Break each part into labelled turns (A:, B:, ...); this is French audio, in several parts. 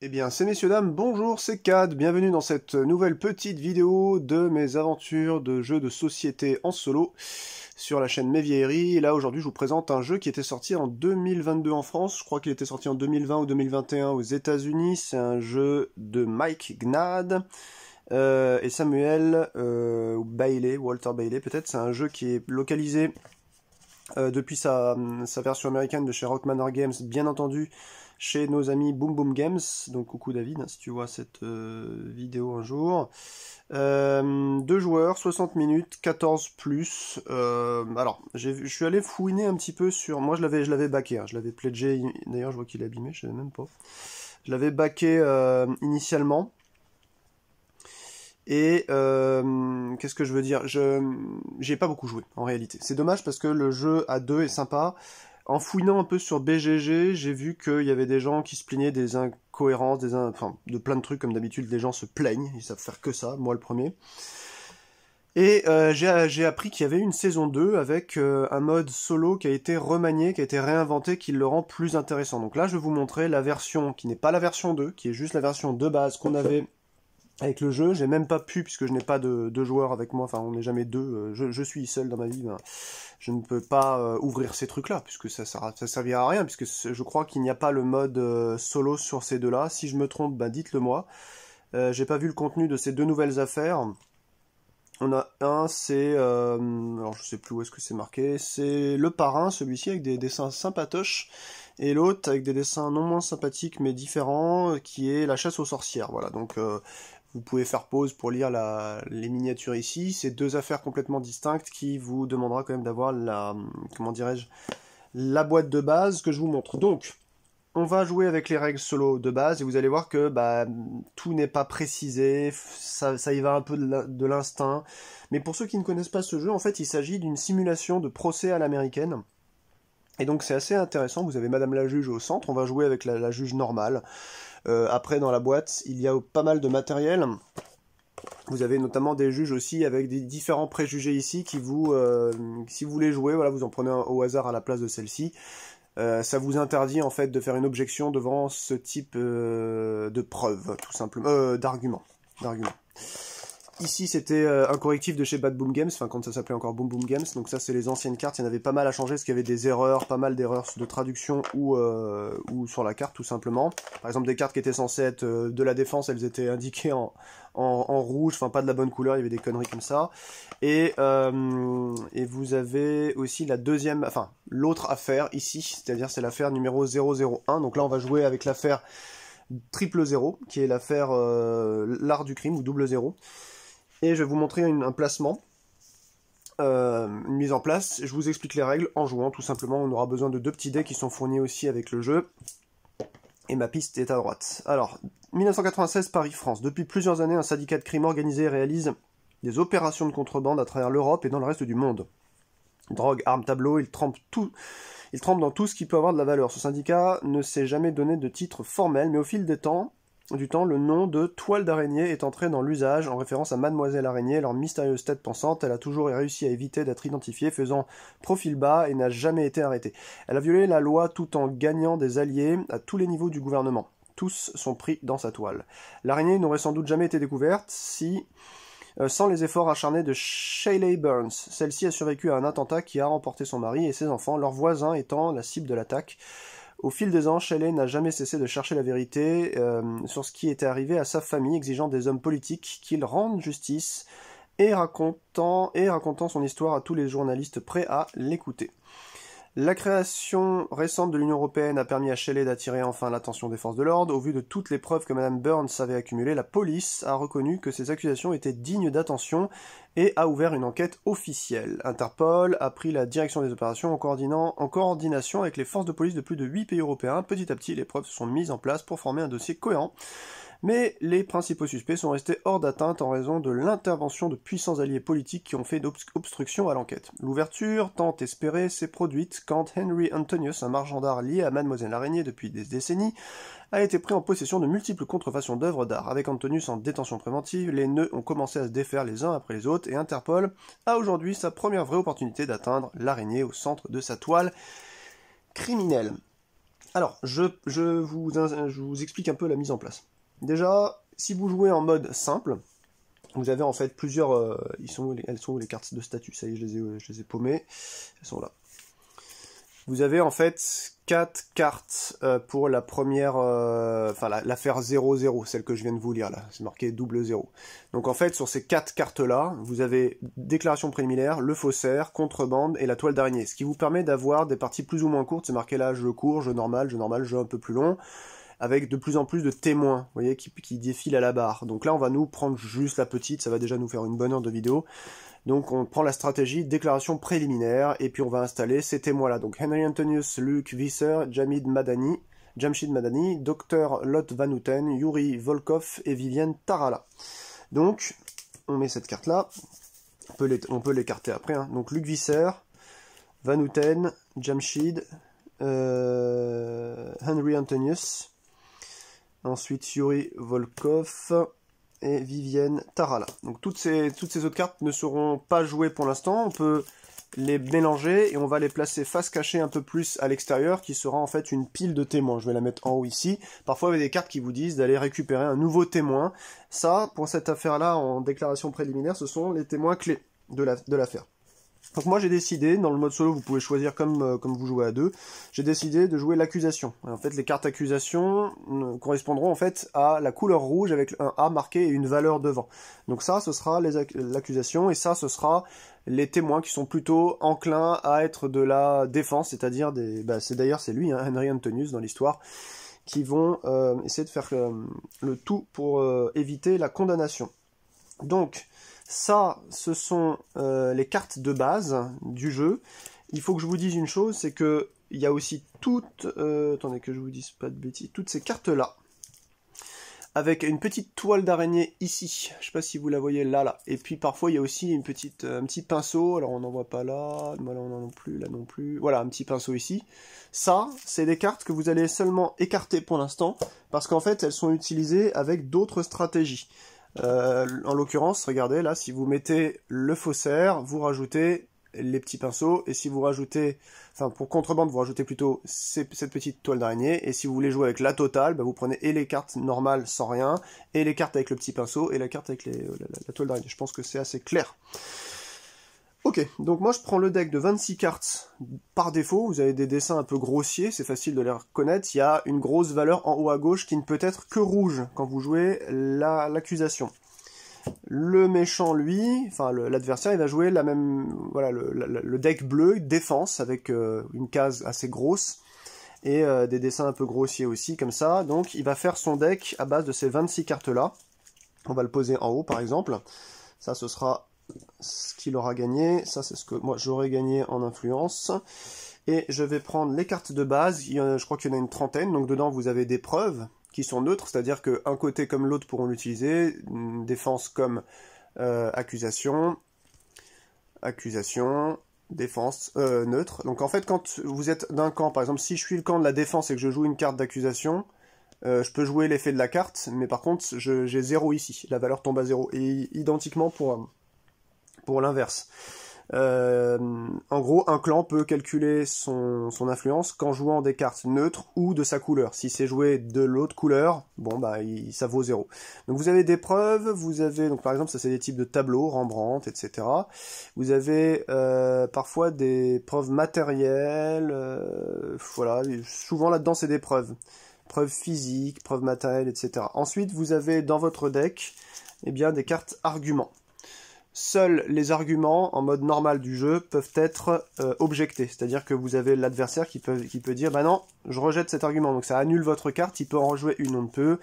A: Eh bien, c'est messieurs, dames, bonjour, c'est Cad, bienvenue dans cette nouvelle petite vidéo de mes aventures de jeux de société en solo sur la chaîne Mes Vieilleries. Et là, aujourd'hui, je vous présente un jeu qui était sorti en 2022 en France, je crois qu'il était sorti en 2020 ou 2021 aux États-Unis. C'est un jeu de Mike Gnad et Samuel Bailey, Walter Bailey peut-être. C'est un jeu qui est localisé depuis sa version américaine de chez Rockmanor Games, bien entendu, chez nos amis Boom Boom Games. Donc coucou David, si tu vois cette vidéo un jour. 2 joueurs, 60 minutes, 14 plus. Alors, je suis allé fouiner un petit peu sur... Moi, je l'avais backé, hein. Je l'avais pledgé. D'ailleurs, je vois qu'il est abîmé, je savais même pas. Je l'avais backé initialement. Et qu'est-ce que je veux dire? J'ai pas beaucoup joué en réalité. C'est dommage parce que le jeu à 2 est sympa. En fouinant un peu sur BGG, j'ai vu qu'il y avait des gens qui se plaignaient des incohérences, enfin de plein de trucs comme d'habitude. Les gens se plaignent, ils savent faire que ça, moi le premier. Et j'ai appris qu'il y avait une saison 2 avec un mode solo qui a été remanié, qui a été réinventé, qui le rend plus intéressant. Donc là, je vais vous montrer la version qui n'est pas la version 2, qui est juste la version de base qu'on avait avec le jeu. J'ai même pas pu, puisque je n'ai pas de joueurs avec moi, enfin on n'est jamais deux, je suis seul dans ma vie, ben, je ne peux pas ouvrir ces trucs là, puisque ça servira à rien, puisque je crois qu'il n'y a pas le mode solo sur ces deux-là. Si je me trompe, ben dites-le moi. J'ai pas vu le contenu de ces deux nouvelles affaires. On a un, c'est... alors je sais plus où est-ce que c'est marqué, c'est le parrain, celui-ci, avec des dessins sympatoches, et l'autre avec des dessins non moins sympathiques mais différents, qui est la chasse aux sorcières. Voilà, donc vous pouvez faire pause pour lire les miniatures ici. C'est deux affaires complètement distinctes qui vous demandera quand même d'avoir la, comment dirais-je, la boîte de base que je vous montre. Donc, on va jouer avec les règles solo de base et vous allez voir que bah, tout n'est pas précisé, ça y va un peu de l'instinct. Mais pour ceux qui ne connaissent pas ce jeu, en fait, il s'agit d'une simulation de procès à l'américaine. Et donc c'est assez intéressant, vous avez Madame la juge au centre, on va jouer avec la juge normale. Après, dans la boîte, il y a pas mal de matériel. Vous avez notamment des juges aussi avec des différents préjugés ici qui vous, si vous voulez jouer, voilà, vous en prenez un au hasard à la place de celle-ci. Ça vous interdit en fait de faire une objection devant ce type de preuve, tout simplement, d'argument. Ici, c'était un correctif de chez Bad Boom Games, enfin quand ça s'appelait encore Boom Boom Games, donc ça c'est les anciennes cartes, il y en avait pas mal à changer, parce qu'il y avait des erreurs, pas mal d'erreurs de traduction ou sur la carte tout simplement. Par exemple des cartes qui étaient censées être de la défense, elles étaient indiquées en rouge, enfin pas de la bonne couleur, il y avait des conneries comme ça. Et vous avez aussi la deuxième, enfin l'autre affaire ici, c'est-à-dire c'est l'affaire numéro 001, donc là on va jouer avec l'affaire 000, qui est l'affaire l'art du crime, ou 00. Et je vais vous montrer un placement, une mise en place. Je vous explique les règles en jouant, tout simplement. On aura besoin de 2 petits dés qui sont fournis aussi avec le jeu. Et ma piste est à droite. Alors, 1996, Paris-France. Depuis plusieurs années, un syndicat de crime organisé réalise des opérations de contrebande à travers l'Europe et dans le reste du monde. Drogue, armes, tableaux, il trempe dans tout ce qui peut avoir de la valeur. Ce syndicat ne s'est jamais donné de titre formel, mais au fil du temps, le nom de Toile d'araignée est entré dans l'usage en référence à Mademoiselle Araignée, leur mystérieuse tête pensante. Elle a toujours réussi à éviter d'être identifiée, faisant profil bas, et n'a jamais été arrêtée. Elle a violé la loi tout en gagnant des alliés à tous les niveaux du gouvernement. Tous sont pris dans sa toile. L'araignée n'aurait sans doute jamais été découverte sans les efforts acharnés de Shaylee Burns. Celle-ci a survécu à un attentat qui a remporté son mari et ses enfants, leurs voisins étant la cible de l'attaque. Au fil des ans, Shaylee n'a jamais cessé de chercher la vérité sur ce qui était arrivé à sa famille, exigeant des hommes politiques qu'ils rendent justice et racontant son histoire à tous les journalistes prêts à l'écouter. La création récente de l'Union européenne a permis à Shaylee d'attirer enfin l'attention des forces de l'ordre. Au vu de toutes les preuves que Madame Burns avait accumulées, la police a reconnu que ces accusations étaient dignes d'attention et a ouvert une enquête officielle. Interpol a pris la direction des opérations en coordination avec les forces de police de plus de 8 pays européens. Petit à petit, les preuves se sont mises en place pour former un dossier cohérent. Mais les principaux suspects sont restés hors d'atteinte en raison de l'intervention de puissants alliés politiques qui ont fait obstruction à l'enquête. L'ouverture, tant espérée, s'est produite quand Henry Antonius, un marchand d'art lié à Mademoiselle Araignée depuis des décennies, a été pris en possession de multiples contrefaçons d'œuvres d'art. Avec Antonius en détention préventive, les nœuds ont commencé à se défaire les uns après les autres, et Interpol a aujourd'hui sa première vraie opportunité d'atteindre l'araignée au centre de sa toile criminelle. Alors, je vous explique un peu la mise en place. Déjà, si vous jouez en mode simple, vous avez en fait plusieurs... elles sont où les cartes de statut? Ça y est, je les ai paumées. Elles sont là. Vous avez en fait 4 cartes pour la première... enfin, l'affaire 0-0, celle que je viens de vous lire là. C'est marqué double 0. Donc en fait, sur ces 4 cartes-là, vous avez déclaration préliminaire, le faussaire, contrebande et la toile d'araignée. Ce qui vous permet d'avoir des parties plus ou moins courtes. C'est marqué là, jeu court, jeu normal, jeu un peu plus long, avec de plus en plus de témoins, vous voyez, qui défilent à la barre. Donc là, on va nous prendre juste la petite, ça va déjà nous faire une bonne heure de vidéo. Donc on prend la stratégie déclaration préliminaire, et puis on va installer ces témoins-là. Donc Henry Antonius, Luc Visser, Jamshid Madani, Dr Lot Van Houten, Yuri Volkov et Vivienne Tarala. Donc, on met cette carte-là, on peut l'écarter après. Hein. Donc Luc Visser, Van Houten, Jamshid, Henry Antonius, ensuite Yuri Volkov et Vivienne Tarala. Donc toutes ces autres cartes ne seront pas jouées pour l'instant. On peut les mélanger et on va les placer face cachée un peu plus à l'extérieur, qui sera en fait une pile de témoins. Je vais la mettre en haut ici. Parfois il y a des cartes qui vous disent d'aller récupérer un nouveau témoin. Ça, pour cette affaire-là, en déclaration préliminaire, ce sont les témoins clés de l'affaire. Donc moi j'ai décidé, dans le mode solo vous pouvez choisir comme vous jouez à deux, j'ai décidé de jouer l'accusation. En fait les cartes accusation correspondront en fait à la couleur rouge avec un A marqué et une valeur devant. Donc ça ce sera l'accusation, et ça ce sera les témoins qui sont plutôt enclins à être de la défense, c'est-à-dire c'est lui, hein, Henry Antonius dans l'histoire, qui vont essayer de faire le tout pour éviter la condamnation. Donc ça, ce sont les cartes de base du jeu. Il faut que je vous dise une chose, c'est que il y a aussi toutes... attendez que je vous dise pas de bêtises. Toutes ces cartes-là, avec une petite toile d'araignée ici. Je sais pas si vous la voyez là. Et puis parfois, il y a aussi un petit pinceau. Alors on n'en voit pas là. Là, on n'en a plus. Là non plus. Voilà, un petit pinceau ici. Ça, c'est des cartes que vous allez seulement écarter pour l'instant, parce qu'en fait, elles sont utilisées avec d'autres stratégies. En l'occurrence, regardez, là, si vous mettez le faussaire, vous rajoutez les petits pinceaux, et si vous rajoutez, enfin pour contrebande, vous rajoutez plutôt cette petite toile d'araignée, et si vous voulez jouer avec la totale, vous prenez et les cartes normales sans rien, et les cartes avec le petit pinceau, et la carte avec la toile d'araignée. Je pense que c'est assez clair. Ok, donc moi je prends le deck de 26 cartes par défaut. Vous avez des dessins un peu grossiers, c'est facile de les reconnaître. Il y a une grosse valeur en haut à gauche qui ne peut être que rouge quand vous jouez l'accusation. Le méchant, lui, enfin l'adversaire, il va jouer la même, voilà, le deck bleu, défense, avec une case assez grosse, et des dessins un peu grossiers aussi, comme ça. Donc il va faire son deck à base de ces 26 cartes-là. On va le poser en haut, par exemple. Ça, ce sera ce qu'il aura gagné. Ça, c'est ce que moi j'aurais gagné en influence. Et je vais prendre les cartes de base. Je crois qu'il y en a une trentaine. Donc dedans, vous avez des preuves qui sont neutres, c'est-à-dire qu'un côté comme l'autre pourront l'utiliser. Une défense comme accusation, défense neutre. Donc en fait, quand vous êtes d'un camp, par exemple, si je suis le camp de la défense et que je joue une carte d'accusation, je peux jouer l'effet de la carte, mais par contre, j'ai 0 ici. La valeur tombe à 0. Et identiquement pour l'inverse. En gros, un clan peut calculer son influence qu'en jouant des cartes neutres ou de sa couleur. Si c'est joué de l'autre couleur, bon bah ça vaut 0. Donc vous avez des preuves, vous avez, donc par exemple ça c'est des types de tableaux, Rembrandt, etc. Vous avez parfois des preuves matérielles, voilà, souvent là-dedans c'est des preuves. Preuves physiques, preuves matérielles, etc. Ensuite vous avez dans votre deck eh bien, des cartes arguments. Seuls les arguments en mode normal du jeu peuvent être objectés, c'est-à-dire que vous avez l'adversaire qui peut dire bah non, je rejette cet argument, donc ça annule votre carte, il peut en rejouer une, on ne peut,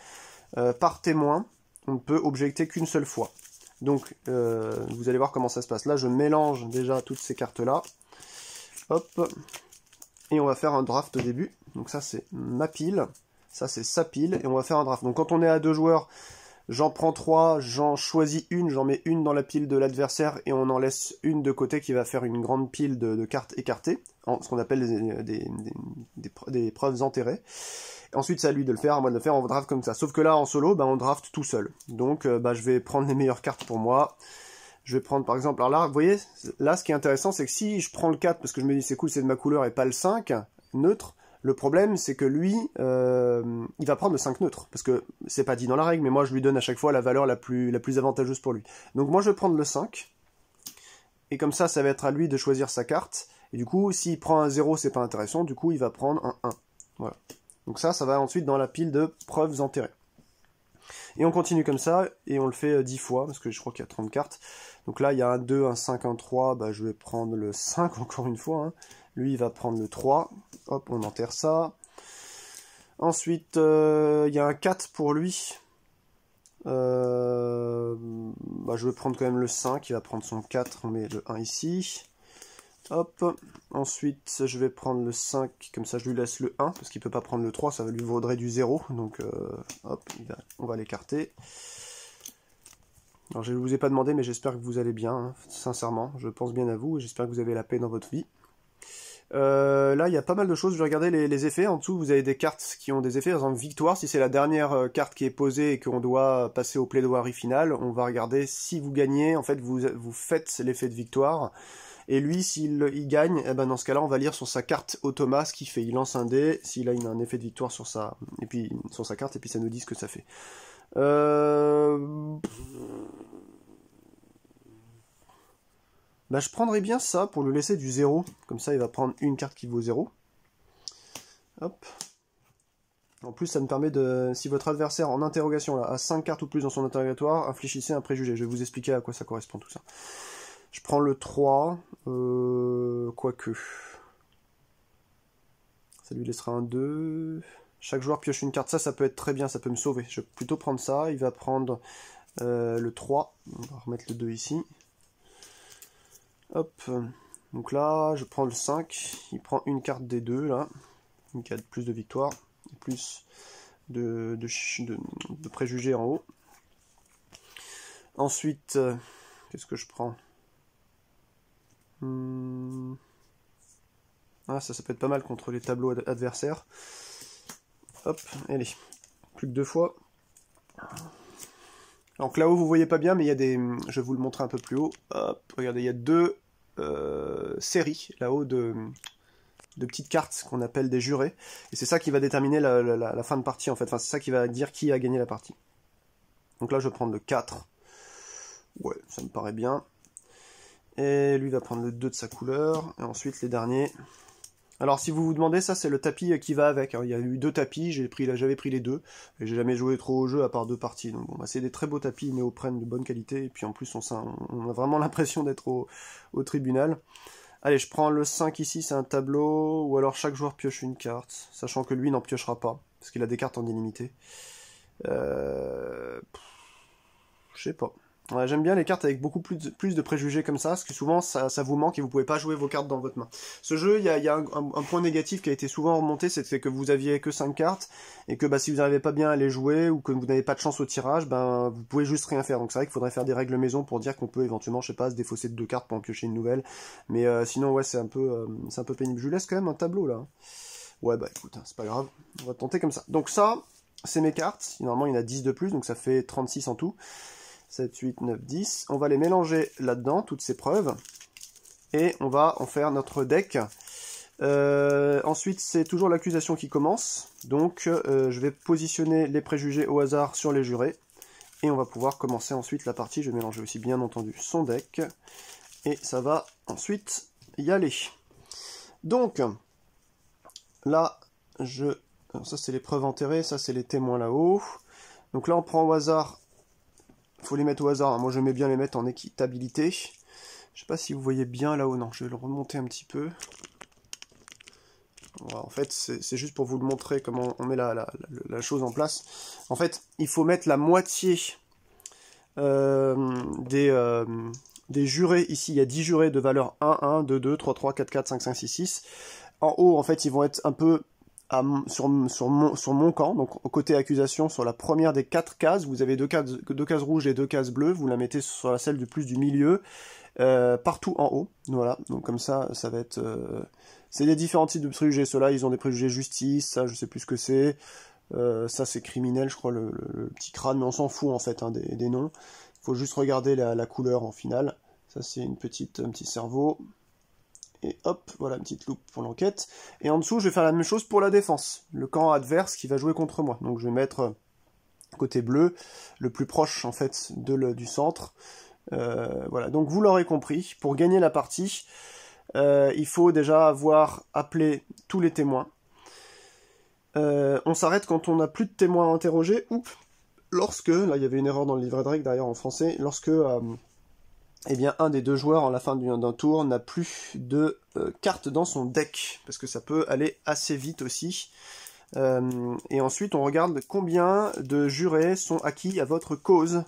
A: par témoin, on ne peut objecter qu'une seule fois. Donc vous allez voir comment ça se passe. Là je mélange déjà toutes ces cartes-là, hop, et on va faire un draft au début. Donc ça c'est ma pile, ça c'est sa pile, et on va faire un draft. Donc quand on est à 2 joueurs, j'en prends 3, j'en choisis une, j'en mets une dans la pile de l'adversaire et on en laisse une de côté qui va faire une grande pile de cartes écartées, ce qu'on appelle des preuves enterrées. Et ensuite c'est à lui de le faire, à moi de le faire, on draft comme ça. Sauf que là en solo, on draft tout seul. Donc je vais prendre les meilleures cartes pour moi. Je vais prendre par exemple, alors là, vous voyez, là ce qui est intéressant c'est que si je prends le 4 parce que je me dis c'est cool, c'est de ma couleur et pas le 5, neutre, Le problème, c'est que lui, il va prendre le 5 neutre, parce que c'est pas dit dans la règle, mais moi je lui donne à chaque fois la valeur la plus avantageuse pour lui. Donc moi je vais prendre le 5, et comme ça va être à lui de choisir sa carte, et du coup, s'il prend un 0, c'est pas intéressant, du coup il va prendre un 1. Voilà. Donc ça va ensuite dans la pile de preuves enterrées. Et on continue comme ça, et on le fait 10 fois, parce que je crois qu'il y a 30 cartes. Donc là, il y a un 2, un 5, un 3, bah, je vais prendre le 5 encore une fois. Hein. Lui, il va prendre le 3. Hop, on enterre ça. Ensuite, il y a un 4 pour lui. Bah, je vais prendre quand même le 5, il va prendre son 4, on met le 1 ici. Hop, ensuite je vais prendre le 5, comme ça je lui laisse le 1, parce qu'il ne peut pas prendre le 3, ça lui vaudrait du 0, donc hop, on va l'écarter. Alors je ne vous ai pas demandé, mais j'espère que vous allez bien, hein, sincèrement, je pense bien à vous, et j'espère que vous avez la paix dans votre vie. Là, il y a pas mal de choses, je vais regarder les effets, en dessous vous avez des cartes qui ont des effets, par exemple victoire, si c'est la dernière carte qui est posée et qu'on doit passer au plaidoirie finale, on va regarder si vous gagnez, en fait vous faites l'effet de victoire. Et lui, s'il gagne, eh ben dans ce cas-là, on va lire sur sa carte automa ce qu'il fait. Il lance un dé, s'il a un effet de victoire sur sa carte, et puis ça nous dit ce que ça fait. Bah, je prendrais bien ça pour lui laisser du 0. Comme ça, il va prendre une carte qui vaut 0. Hop. En plus, ça me permet de... Si votre adversaire en interrogation là, a 5 cartes ou plus dans son interrogatoire, infligissez un préjugé. Je vais vous expliquer à quoi ça correspond tout ça. Je prends le 3, quoique. Ça lui laissera un 2. Chaque joueur pioche une carte, ça peut être très bien, ça peut me sauver. Je vais plutôt prendre ça, il va prendre le 3. On va remettre le 2 ici. Hop, donc là, je prends le 5. Il prend une carte des 2, là. Une carte plus de victoire, plus de préjugés en haut. Ensuite, qu'est-ce que je prends ? Ah, ça peut être pas mal contre les tableaux adversaires. Hop, allez, plus que 2 fois. Donc là-haut, vous voyez pas bien, mais il y a des... Je vais vous le montrer un peu plus haut. Hop, regardez, il y a 2 séries là-haut de petites cartes qu'on appelle des jurés. Et c'est ça qui va déterminer la fin de partie, en fait. Enfin, c'est ça qui va dire qui a gagné la partie. Donc là, je vais prendre le 4. Ouais, ça me paraît bien. Et lui va prendre le 2 de sa couleur. Et ensuite, les derniers... Alors, si vous vous demandez, ça, c'est le tapis qui va avec. Il y a eu 2 tapis, j'avais pris les 2. Et j'ai jamais joué trop au jeu, à part 2 parties. Donc, bon, bah, c'est des très beaux tapis néoprène de bonne qualité. Et puis, en plus, on a vraiment l'impression d'être au tribunal. Allez, je prends le 5 ici, c'est un tableau. Ou alors, chaque joueur pioche une carte. Sachant que lui n'en piochera pas. Parce qu'il a des cartes en illimité. Je sais pas. Ouais, j'aime bien les cartes avec beaucoup plus de préjugés comme ça, parce que souvent ça vous manque et vous pouvez pas jouer vos cartes dans votre main. Ce jeu, il y a un point négatif qui a été souvent remonté, c'est que vous aviez que 5 cartes, et que bah, si vous n'arrivez pas bien à les jouer, ou que vous n'avez pas de chance au tirage, ben vous pouvez juste rien faire. Donc c'est vrai qu'il faudrait faire des règles maison pour dire qu'on peut éventuellement, je sais pas, se défausser de 2 cartes pour en piocher une nouvelle. Mais sinon, ouais, c'est un peu pénible. Je vous laisse quand même un tableau là. Ouais, bah écoute, c'est pas grave, on va tenter comme ça. Donc ça, c'est mes cartes. Normalement, il y en a 10 de plus, donc ça fait 36 en tout. 7, 8, 9, 10. On va les mélanger là-dedans, toutes ces preuves. Et on va en faire notre deck. Ensuite, c'est toujours l'accusation qui commence. Donc, je vais positionner les préjugés au hasard sur les jurés. Et on va pouvoir commencer ensuite la partie. Je vais mélanger aussi, bien entendu, son deck. Et ça va ensuite y aller. Donc, là, alors ça, c'est les preuves enterrées. Ça, c'est les témoins là-haut. Donc là, on prend au hasard... Il faut les mettre au hasard, hein. Moi je mets bien les mettre en équitabilité. Je sais pas si vous voyez bien là-haut, non, je vais le remonter un petit peu. Voilà, en fait, c'est juste pour vous le montrer comment on met la chose en place. En fait, il faut mettre la moitié des jurés. Ici, il y a 10 jurés de valeur 1, 1, 2, 2, 3, 3, 4, 4, 5, 5, 6, 6. En haut, en fait, ils vont être un peu... sur mon camp, donc côté accusation, sur la première des 4 cases, vous avez deux cases rouges et 2 cases bleues, vous la mettez sur celle du plus du milieu, partout en haut, voilà, donc comme ça va être... c'est des différents types de préjugés, ceux-là, ils ont des préjugés justice, ça, je sais plus ce que c'est, ça c'est criminel, je crois, le petit crâne, mais on s'en fout en fait, hein, des noms, il faut juste regarder la couleur en finale, ça c'est un petit cerveau, Et hop, voilà une petite loupe pour l'enquête. Et en dessous, je vais faire la même chose pour la défense. Le camp adverse qui va jouer contre moi. Donc je vais mettre côté bleu, le plus proche en fait du centre. Voilà, donc vous l'aurez compris, pour gagner la partie, il faut déjà avoir appelé tous les témoins. On s'arrête quand on n'a plus de témoins à interroger, ou lorsque, là il y avait une erreur dans le livret de règles d'ailleurs en français, lorsque eh bien, un des deux joueurs, à la fin d'un tour, n'a plus de cartes dans son deck, parce que ça peut aller assez vite aussi. Et ensuite, on regarde combien de jurés sont acquis à votre cause.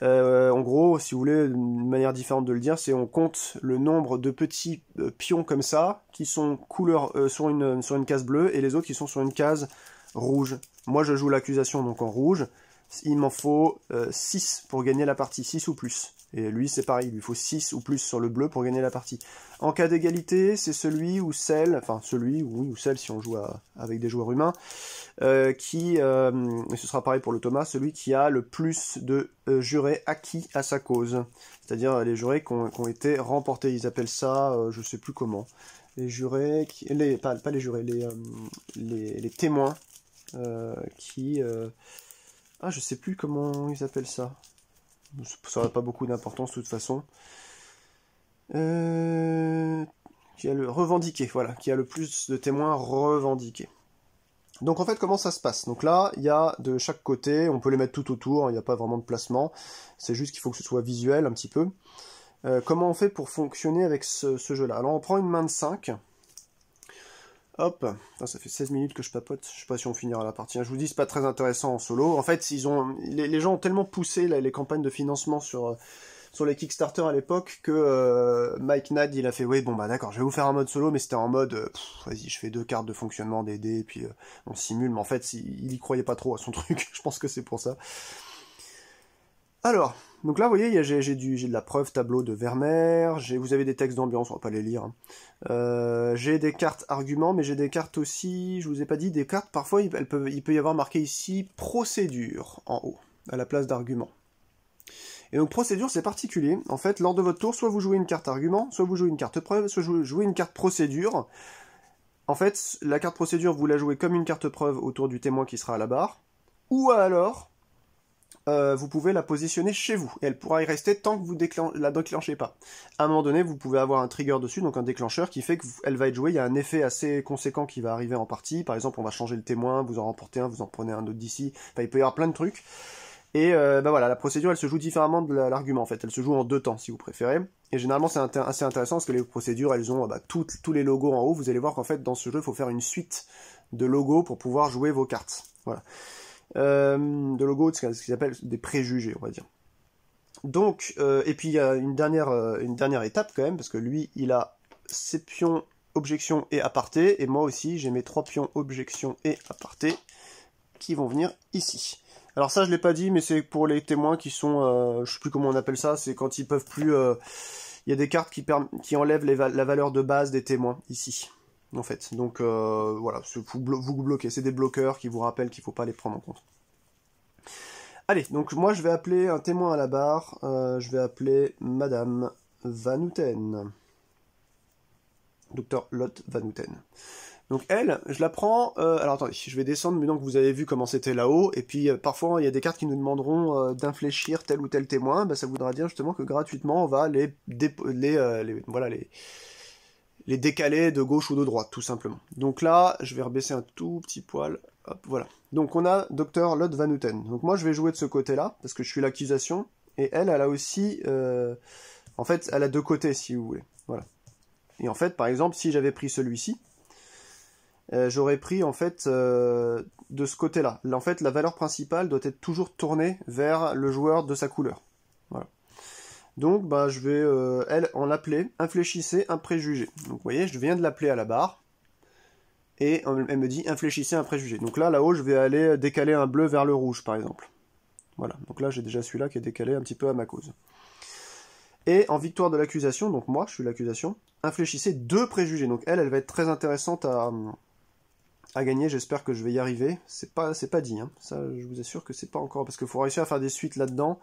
A: En gros, si vous voulez, une manière différente de le dire, c'est on compte le nombre de petits pions comme ça, qui sont couleur sur une case bleue, et les autres qui sont sur une case rouge. Moi, je joue l'accusation donc en rouge. Il m'en faut 6 pour gagner la partie, 6 ou plus. Et lui, c'est pareil, il lui faut 6 ou plus sur le bleu pour gagner la partie. En cas d'égalité, c'est celui ou celle, enfin celui, oui, ou celle si on joue avec des joueurs humains, et ce sera pareil pour le Thomas, celui qui a le plus de jurés acquis à sa cause. C'est-à-dire les jurés qui ont été remportés, ils appellent ça, je sais plus comment. Les jurés, pas les jurés, les témoins qui... Ah, je sais plus comment ils appellent ça. Ça n'a pas beaucoup d'importance de toute façon. Qui a le revendiqué, voilà, qui a le plus de témoins revendiqués. Donc en fait, comment ça se passe? Donc là, il y a de chaque côté, on peut les mettre tout autour, il n'y a pas vraiment de placement, c'est juste qu'il faut que ce soit visuel un petit peu. Comment on fait pour fonctionner avec ce jeu-là? Alors on prend une main de 5. Hop, ça fait 16 minutes que je papote, je sais pas si on finira la partie. Je vous dis, c'est pas très intéressant en solo. En fait, les gens ont tellement poussé les campagnes de financement sur les Kickstarter à l'époque que Mike Nad, il a fait, oui, bon bah d'accord, je vais vous faire un mode solo, mais c'était en mode, vas-y, je fais 2 cartes de fonctionnement des dés, et puis on simule, mais en fait, il y croyait pas trop à son truc, je pense que c'est pour ça. Alors, donc là, vous voyez, j'ai de la preuve tableau de Vermeer, vous avez des textes d'ambiance, on va pas les lire. Hein. J'ai des cartes arguments, mais j'ai des cartes aussi, je vous ai pas dit, des cartes, parfois, il peut y avoir marqué ici « procédure » en haut, à la place d'argument. Et donc procédure, c'est particulier. En fait, lors de votre tour, soit vous jouez une carte argument, soit vous jouez une carte preuve, soit vous jouez une carte procédure. En fait, la carte procédure, vous la jouez comme une carte preuve autour du témoin qui sera à la barre, ou alors... vous pouvez la positionner chez vous, et elle pourra y rester tant que vous la déclenchez pas. À un moment donné, vous pouvez avoir un trigger dessus, donc un déclencheur qui fait qu'elle va être jouée, il y a un effet assez conséquent qui va arriver en partie, par exemple on va changer le témoin, vous en remportez un, vous en prenez un autre d'ici, enfin il peut y avoir plein de trucs, et bah voilà, la procédure elle se joue différemment de l'argument en fait, elle se joue en 2 temps si vous préférez, et généralement c'est assez intéressant parce que les procédures elles ont tous les logos en haut, vous allez voir qu'en fait dans ce jeu il faut faire une suite de logos pour pouvoir jouer vos cartes, voilà. De logos, ce qu'ils appellent des préjugés, on va dire. Donc, et puis il y a une dernière étape quand même, parce que lui, il a ses pions objection et aparté, et moi aussi, j'ai mes 3 pions objection et aparté qui vont venir ici. Alors ça, je l'ai pas dit, mais c'est pour les témoins qui sont, je sais plus comment on appelle ça, c'est quand ils peuvent plus... il y a des cartes qui enlèvent la valeur de base des témoins, ici. En fait, donc voilà, vous bloquez, c'est des bloqueurs qui vous rappellent qu'il ne faut pas les prendre en compte. Allez, donc moi je vais appeler un témoin à la barre, je vais appeler Madame Van Houten. Dr Lot Van Houten. Donc elle, je la prends, alors attendez, je vais descendre, mais donc vous avez vu comment c'était là-haut, et puis parfois il y a des cartes qui nous demanderont d'infléchir tel ou tel témoin, bah, ça voudra dire justement que gratuitement on va les décaler de gauche ou de droite, tout simplement. Donc là, je vais rebaisser un tout petit poil. Hop, voilà. Donc on a Dr Lot Van Houten. Donc moi, je vais jouer de ce côté-là, parce que je suis l'accusation. Et elle a aussi... en fait, elle a 2 côtés, si vous voulez. Voilà. Et en fait, par exemple, si j'avais pris celui-ci, j'aurais pris, en fait, de ce côté-là. En fait, la valeur principale doit être toujours tournée vers le joueur de sa couleur. Voilà. Donc, bah, je vais, elle, en l'appeler, infléchissez un préjugé. Donc, vous voyez, je viens de l'appeler à la barre, et elle me dit, infléchissez un préjugé. Donc là-haut, je vais aller décaler un bleu vers le rouge, par exemple. Voilà, donc là, j'ai déjà celui-là qui est décalé un petit peu à ma cause. Et en victoire de l'accusation, donc moi, je suis l'accusation, infléchissez 2 préjugés. Donc elle va être très intéressante à gagner, j'espère que je vais y arriver. C'est pas dit, hein. Ça, je vous assure que c'est pas encore, parce qu'il faut réussir à faire des suites là-dedans.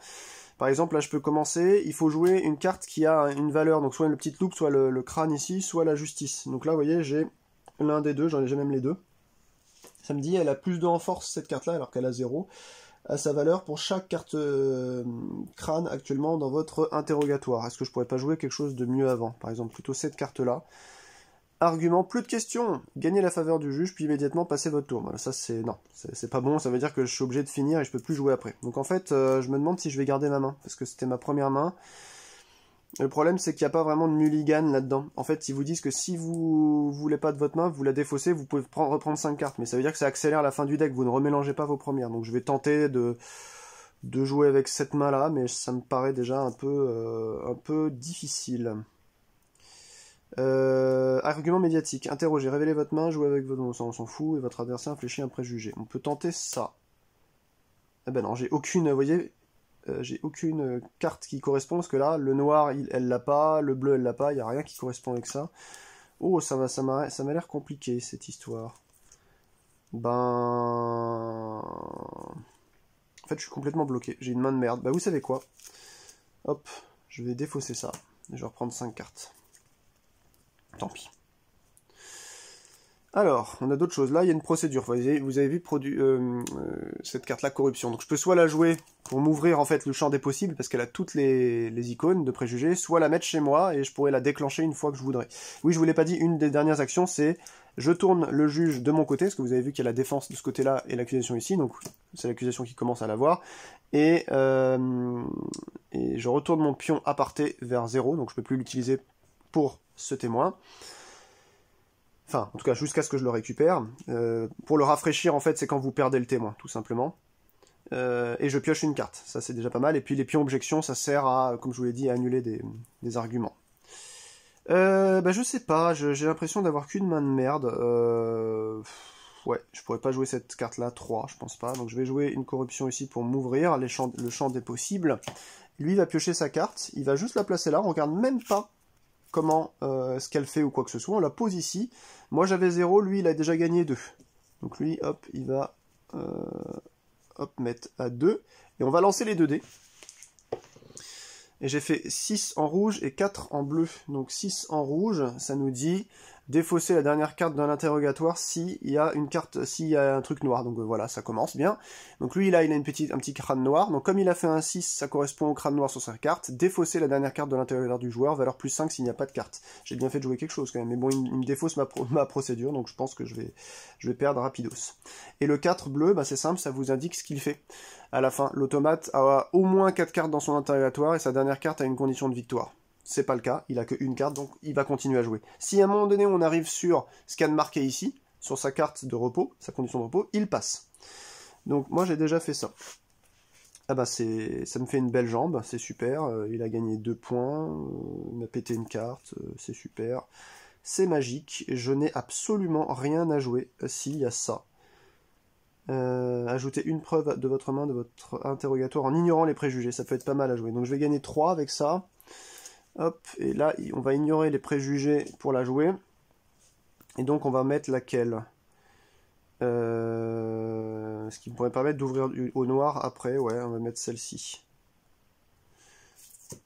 A: Par exemple, là, je peux commencer, il faut jouer une carte qui a une valeur, donc soit une petite loupe, soit le crâne ici, soit la justice. Donc là, vous voyez, j'ai l'un des deux, j'ai même les deux. Ça me dit, elle a plus 2 en force, cette carte-là, alors qu'elle a 0, à sa valeur pour chaque carte crâne actuellement dans votre interrogatoire. Est-ce que je pourrais pas jouer quelque chose de mieux avant? Par exemple, plutôt cette carte-là. Argument, plus de questions. Gagnez la faveur du juge, puis immédiatement passez votre tour. Voilà, ça c'est... Non, c'est pas bon, ça veut dire que je suis obligé de finir et je peux plus jouer après. Donc en fait, je me demande si je vais garder ma main, parce que c'était ma première main. Le problème, c'est qu'il n'y a pas vraiment de mulligan là-dedans. En fait, ils vous disent que si vous voulez pas de votre main, vous la défaussez, vous pouvez reprendre 5 cartes. Mais ça veut dire que ça accélère la fin du deck, vous ne remélangez pas vos premières. Donc je vais tenter de jouer avec cette main-là, mais ça me paraît déjà un peu difficile. Argument médiatique. Interrogez, révélez votre main, jouez avec votre main, on s'en fout, et votre adversaire infléchit un préjugé. On peut tenter ça. Eh ben non, j'ai aucune, vous voyez, j'ai aucune carte qui correspond, parce que là, le noir, elle l'a pas, le bleu, elle l'a pas, il n'y a rien qui correspond avec ça. Oh, ça m'a l'air compliqué, cette histoire. Ben... En fait, je suis complètement bloqué, j'ai une main de merde. Bah, vous savez quoi? Hop, je vais défausser ça, et je vais reprendre 5 cartes. Tant pis. Alors, on a d'autres choses. Là, il y a une procédure. Vous avez vu cette carte-là, corruption. Donc, je peux soit la jouer pour m'ouvrir en fait le champ des possibles, parce qu'elle a toutes les icônes de préjugés, soit la mettre chez moi, et je pourrais la déclencher une fois que je voudrais. Oui, je vous l'ai pas dit, une des dernières actions, c'est je tourne le juge de mon côté, parce que vous avez vu qu'il y a la défense de ce côté-là et l'accusation ici, donc c'est l'accusation qui commence à l'avoir, et je retourne mon pion aparté vers 0, donc je peux plus l'utiliser pour ce témoin. Enfin, en tout cas, jusqu'à ce que je le récupère. Pour le rafraîchir, en fait, c'est quand vous perdez le témoin, tout simplement. Et je pioche une carte, ça c'est déjà pas mal. Et puis les pions objection, ça sert à, comme je vous l'ai dit, à annuler des arguments. Bah, je sais pas, j'ai l'impression d'avoir qu'une main de merde. Ouais, je pourrais pas jouer cette carte-là, 3, je pense pas. Donc je vais jouer une corruption ici pour m'ouvrir le champ des possibles. Lui, il va piocher sa carte, il va juste la placer là, on regarde même pas comment ce qu'elle fait ou quoi que ce soit, on la pose ici. Moi j'avais 0, lui il a déjà gagné 2. Donc lui, hop, il va mettre à 2. Et on va lancer les 2 dés. Et j'ai fait 6 en rouge et 4 en bleu. Donc 6 en rouge, ça nous dit défausser la dernière carte d'un interrogatoire s'il y a une carte, s'il y a un truc noir. Donc voilà, ça commence bien. Donc lui, là, il a un petit crâne noir. Donc comme il a fait un 6, ça correspond au crâne noir sur sa carte. Défausser la dernière carte de l'interrogatoire du joueur, valeur plus 5 s'il n'y a pas de carte. J'ai bien fait de jouer quelque chose quand même. Mais bon, il me défausse ma procédure, donc je pense que je vais perdre rapidos. Et le 4 bleu, bah, c'est simple, ça vous indique ce qu'il fait. À la fin, l'automate a au moins 4 cartes dans son interrogatoire et sa dernière carte a une condition de victoire. C'est pas le cas, il a que une carte, donc il va continuer à jouer. Si à un moment donné on arrive sur ce qu'il y a de marqué ici, sur sa carte de repos, sa condition de repos, il passe. Donc moi j'ai déjà fait ça. Ah bah ça me fait une belle jambe, c'est super, il a gagné 2 points, il m'a pété une carte, c'est super. C'est magique, je n'ai absolument rien à jouer s'il y a ça. Ajoutez une preuve de votre main, de votre interrogatoire, en ignorant les préjugés, ça peut être pas mal à jouer. Donc je vais gagner 3 avec ça. Hop, et là, on va ignorer les préjugés pour la jouer. Et donc, on va mettre laquelle ce qui me pourrait permettre d'ouvrir au noir après. Ouais, on va mettre celle-ci.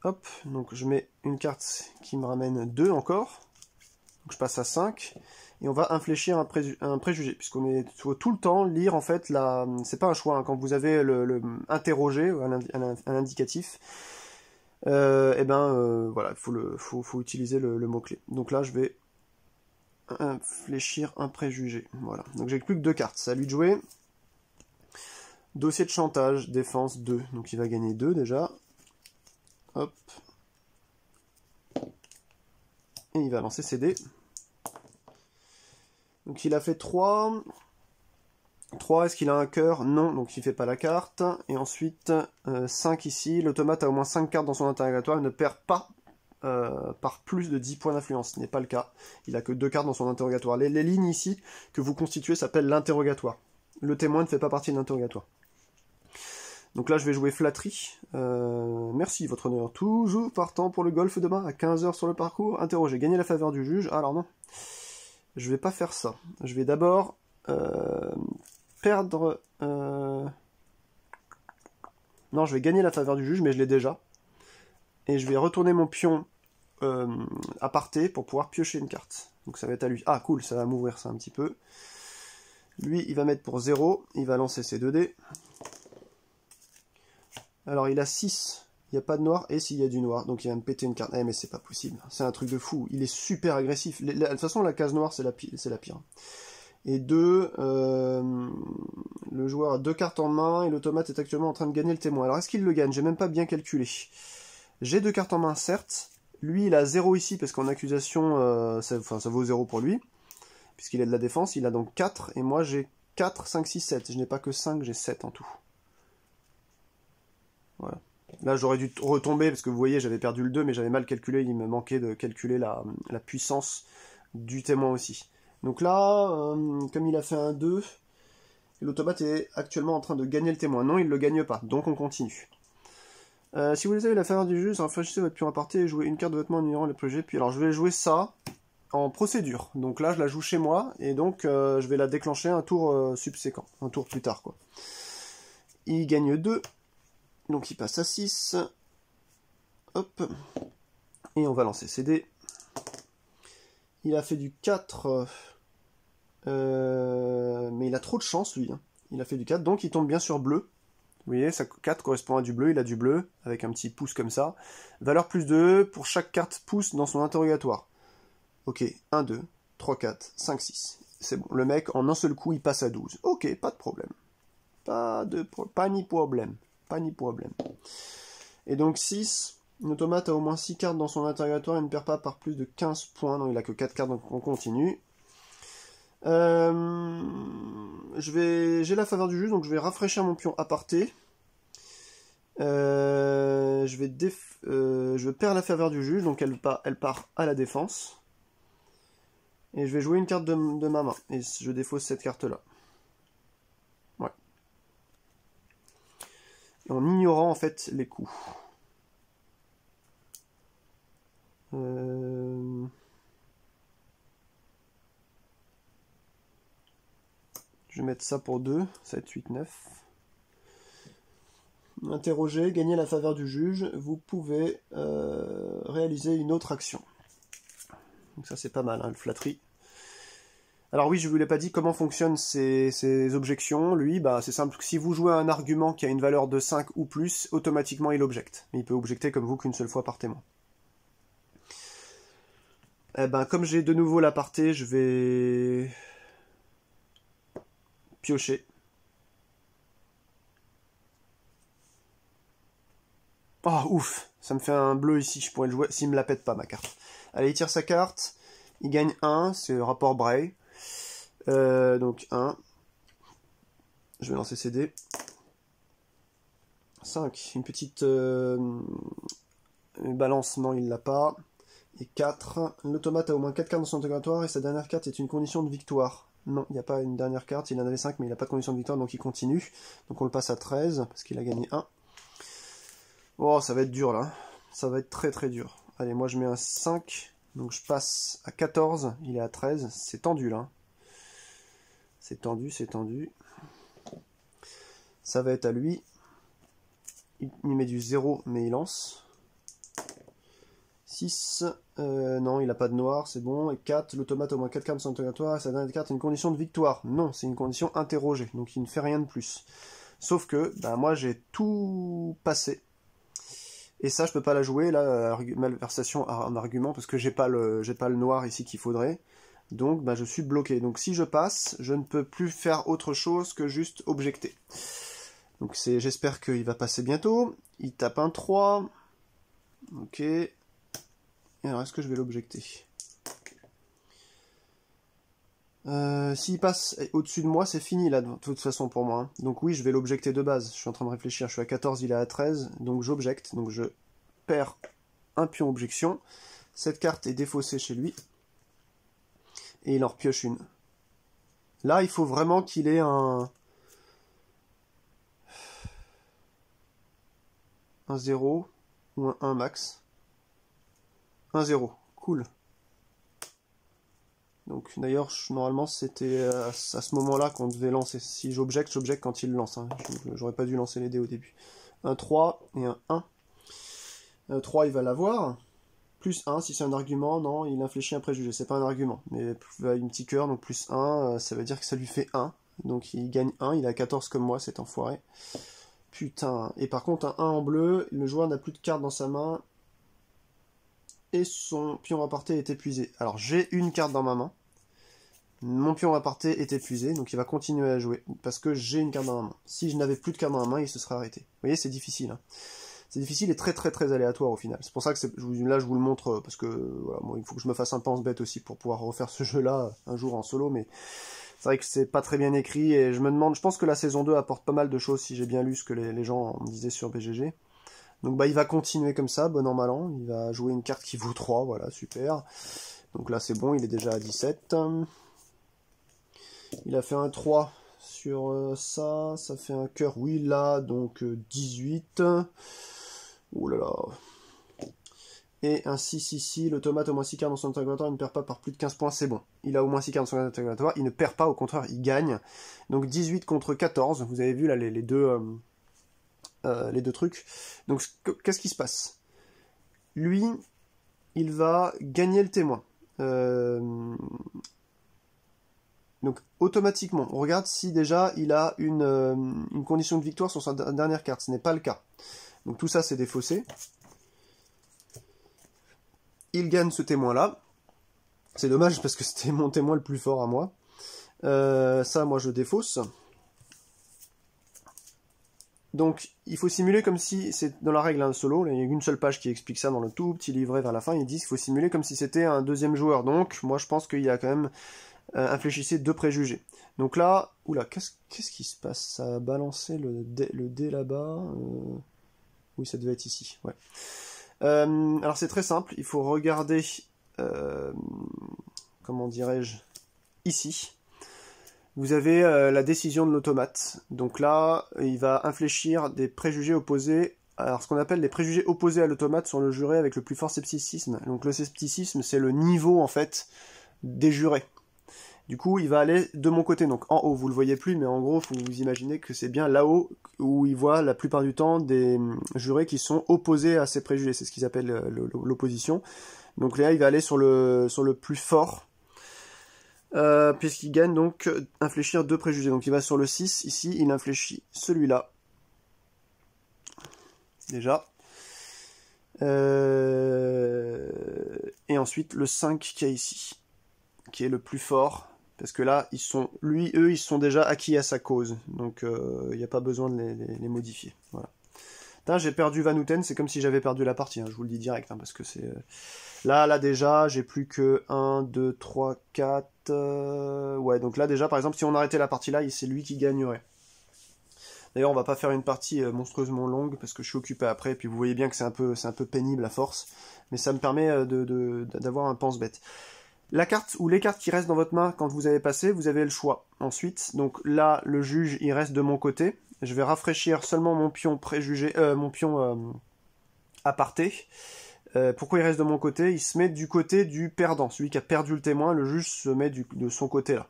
A: Hop, donc je mets une carte qui me ramène 2 encore. Donc je passe à 5. Et on va infléchir un préjugé, puisqu'on faut tout le temps lire, en fait, c'est pas un choix, hein, quand vous avez le interrogé, un indicatif, voilà, il faut utiliser le mot-clé. Donc là, je vais infléchir un préjugé. Voilà. Donc j'ai plus que 2 cartes. C'est à lui de jouer. Dossier de chantage, défense 2. Donc il va gagner 2 déjà. Hop. Et il va lancer ses dés. Donc il a fait 3. 3, est-ce qu'il a un cœur? Non, donc il fait pas la carte. Et ensuite, 5 ici. L'automate a au moins 5 cartes dans son interrogatoire. Il ne perd pas par plus de 10 points d'influence. Ce n'est pas le cas. Il a que 2 cartes dans son interrogatoire. Les lignes ici que vous constituez s'appellent l'interrogatoire. Le témoin ne fait pas partie de l'interrogatoire. Donc là, je vais jouer flatterie. Merci, votre honneur. Toujours partant pour le golf demain à 15 h sur le parcours. Interrogez. Gagnez la faveur du juge. Alors non. Je vais pas faire ça. Je vais d'abord perdre... Non, je vais gagner la faveur du juge, mais je l'ai déjà. Et je vais retourner mon pion à parté pour pouvoir piocher une carte. Donc ça va être à lui. Ah cool, ça va m'ouvrir ça un petit peu. Lui, il va mettre pour 0. Il va lancer ses 2 dés. Alors il a 6. Il n'y a pas de noir. Et s'il y a du noir, donc il va me péter une carte. Eh mais c'est pas possible. C'est un truc de fou. Il est super agressif. De toute façon, la case noire, c'est la pire. Et 2, le joueur a 2 cartes en main et l'automate est actuellement en train de gagner le témoin. Alors est-ce qu'il le gagne? J'ai même pas bien calculé. J'ai 2 cartes en main, certes. Lui, il a 0 ici parce qu'en accusation, ça vaut 0 pour lui. Puisqu'il est de la défense, il a donc 4. Et moi, j'ai 4, 5, 6, 7. Je n'ai pas que 5, j'ai 7 en tout. Voilà. Là, j'aurais dû retomber parce que vous voyez, j'avais perdu le 2, mais j'avais mal calculé. Il me manquait de calculer la puissance du témoin aussi. Donc là, comme il a fait un 2, l'automate est actuellement en train de gagner le témoin. Non, il ne le gagne pas, donc on continue. Si vous avez la faveur du juge, rafraîchissez votre pion à parté et jouez une carte de vêtement en ignorant les projets. Puis alors je vais jouer ça en procédure. Donc là, je la joue chez moi, et donc je vais la déclencher un tour subséquent, un tour plus tard, quoi. Il gagne 2, donc il passe à 6. Hop. Et on va lancer ses dés. Il a fait du 4... mais il a trop de chance, lui. Il a fait du 4, donc il tombe bien sur bleu. Vous voyez, ça 4 correspond à du bleu, il a du bleu, avec un petit pouce comme ça. Valeur plus 2, pour chaque carte pouce dans son interrogatoire. Ok, 1, 2, 3, 4, 5, 6. C'est bon, le mec, en un seul coup, il passe à 12. Ok, pas de problème. Pas ni problème. Pas ni problème. Et donc 6, l'automate a au moins 6 cartes dans son interrogatoire et ne perd pas par plus de 15 points. Non, il a que 4 cartes, donc on continue. J'ai la faveur du juge, donc je vais rafraîchir mon pion à parté. Je perds la faveur du juge, donc elle part à la défense. Et je vais jouer une carte de ma main. Et je défausse cette carte-là. Ouais. Et en ignorant en fait les coups. Je vais mettre ça pour 2, 7, 8, 9. Interroger, gagner la faveur du juge, vous pouvez réaliser une autre action. Donc ça c'est pas mal, hein, le flatterie. Alors oui, je vous l'ai pas dit comment fonctionnent ces objections. Lui, bah, c'est simple, si vous jouez un argument qui a une valeur de 5 ou plus, automatiquement il objecte. Mais il peut objecter comme vous qu'une seule fois par témoin. Eh ben, comme j'ai de nouveau l'aparté, je vais piocher. Oh, ouf, ça me fait un bleu ici, je pourrais le jouer s'il me la pète pas, ma carte. Allez, il tire sa carte, il gagne 1, c'est le rapport Bray. Donc 1. Je vais lancer ses dés. 5, une petite balance, non, il l'a pas. Et 4, l'automate a au moins 4 cartes dans son interrogatoire et sa dernière carte est une condition de victoire. Non, il n'y a pas une dernière carte, il en avait 5 mais il n'a pas de condition de victoire, donc il continue. Donc on le passe à 13, parce qu'il a gagné 1. Oh, ça va être dur là. Ça va être très très dur. Allez, moi je mets un 5. Donc je passe à 14. Il est à 13. C'est tendu là. C'est tendu, c'est tendu. Ça va être à lui. Il met du 0, mais il lance. 6. Non, il n'a pas de noir, c'est bon. Et 4. L'automate a au moins 4 cartes de son interrogatoire. Et sa dernière carte est une condition de victoire. Non, c'est une condition interrogée. Donc il ne fait rien de plus. Sauf que, bah, moi j'ai tout passé. Et ça, je peux pas la jouer, là, malversation en argument, parce que j'ai pas le noir ici qu'il faudrait. Donc, bah, je suis bloqué. Donc, si je passe, je ne peux plus faire autre chose que juste objecter. Donc, j'espère qu'il va passer bientôt. Il tape un 3. Ok. Et alors, est-ce que je vais l'objecter? S'il passe au-dessus de moi, c'est fini, là, de toute façon, pour moi. Hein. Donc oui, je vais l'objecter de base. Je suis en train de réfléchir. Je suis à 14, il est à 13. Donc j'objecte. Donc je perds un pion objection. Cette carte est défaussée chez lui. Et il en repioche une. Là, il faut vraiment qu'il ait un 0 ou un 1 max. Un 0. Cool. Donc d'ailleurs, normalement, c'était à ce moment-là qu'on devait lancer. Si j'objecte quand il lance. Hein. J'aurais pas dû lancer les dés au début. Un 3 et un 1. 3, il va l'avoir. Plus 1, si c'est un argument, non, il infléchit un préjugé. C'est pas un argument. Mais une petit cœur, donc plus 1, ça veut dire que ça lui fait 1. Donc il gagne 1, il a 14 comme moi, cet enfoiré. Putain. Et par contre, un 1 en bleu, le joueur n'a plus de carte dans sa main. Et son pion aparté est épuisé. Alors j'ai une carte dans ma main. Mon pion aparté est épuisé, donc il va continuer à jouer. Parce que j'ai une carte dans ma main. Si je n'avais plus de carte dans ma main, il se serait arrêté. Vous voyez, c'est difficile. Hein. C'est difficile et très très très aléatoire au final. C'est pour ça que là je vous le montre, parce que voilà, moi, il faut que je me fasse un pense-bête aussi pour pouvoir refaire ce jeu-là un jour en solo, mais c'est vrai que c'est pas très bien écrit, et je me demande, je pense que la saison 2 apporte pas mal de choses si j'ai bien lu ce que les gens me disaient sur BGG. Donc bah il va continuer comme ça, bon an mal an, il va jouer une carte qui vaut 3, voilà, super. Donc là c'est bon, il est déjà à 17. Il a fait un 3 sur ça fait un cœur, oui là, donc 18. Oh là là. Et un 6 ici, l'automate au moins 6 cartes dans son interrogatoire, il ne perd pas par plus de 15 points, c'est bon. Il a au moins 6 cartes dans son interrogatoire, il ne perd pas, au contraire, il gagne. Donc 18 contre 14, vous avez vu là les deux trucs. Donc qu'est-ce qui se passe? Lui, il va gagner le témoin. Donc automatiquement, on regarde si déjà il a une condition de victoire sur sa dernière carte. Ce n'est pas le cas. Donc tout ça c'est défaussé. Il gagne ce témoin-là. C'est dommage parce que c'était mon témoin le plus fort à moi. Ça, moi je défausse. Donc, il faut simuler comme si, c'est dans la règle hein, solo, il n'y a qu'une seule page qui explique ça dans le tout petit livret vers la fin, ils disent qu'il faut simuler comme si c'était un deuxième joueur. Donc, moi je pense qu'il y a quand même infléchissez 2 préjugés. Donc là, oula, qu'est-ce qui se passe? Ça a balancé le dé là-bas. Oui, ça devait être ici, ouais. Alors c'est très simple, il faut regarder, comment dirais-je, ici. Vous avez la décision de l'automate. Donc là, il va infléchir des préjugés opposés. Alors ce qu'on appelle les préjugés opposés à l'automate sont le juré avec le plus fort scepticisme. Donc le scepticisme, c'est le niveau en fait des jurés. Du coup, il va aller de mon côté, donc en haut, vous le voyez plus, mais en gros, faut vous imaginer que c'est bien là-haut où il voit la plupart du temps des jurés qui sont opposés à ses préjugés. C'est ce qu'ils appellent l'opposition. Donc là, il va aller sur le plus fort. Puisqu'il gagne donc infléchir 2 préjugés. Donc il va sur le 6, ici, il infléchit celui-là. Déjà. Et ensuite le 5 qui est ici, qui est le plus fort. Parce que là, ils sont déjà acquis à sa cause. Donc il n'y a pas besoin de les modifier. Voilà. J'ai perdu Van Houten, c'est comme si j'avais perdu la partie, hein, je vous le dis direct, hein, parce que c'est... Là déjà, j'ai plus que 1, 2, 3, 4... Ouais, donc là déjà, par exemple, si on arrêtait la partie là, c'est lui qui gagnerait. D'ailleurs, on va pas faire une partie monstrueusement longue, parce que je suis occupé après, et puis vous voyez bien que c'est un peu pénible à force, mais ça me permet d'avoir un pense-bête. La carte, ou les cartes qui restent dans votre main quand vous avez passé, vous avez le choix. Ensuite, donc là, le juge, il reste de mon côté. Je vais rafraîchir seulement mon pion préjugé, mon pion aparté. Pourquoi il reste de mon côté? Il se met du côté du perdant, celui qui a perdu le témoin, le juge se met de son côté là.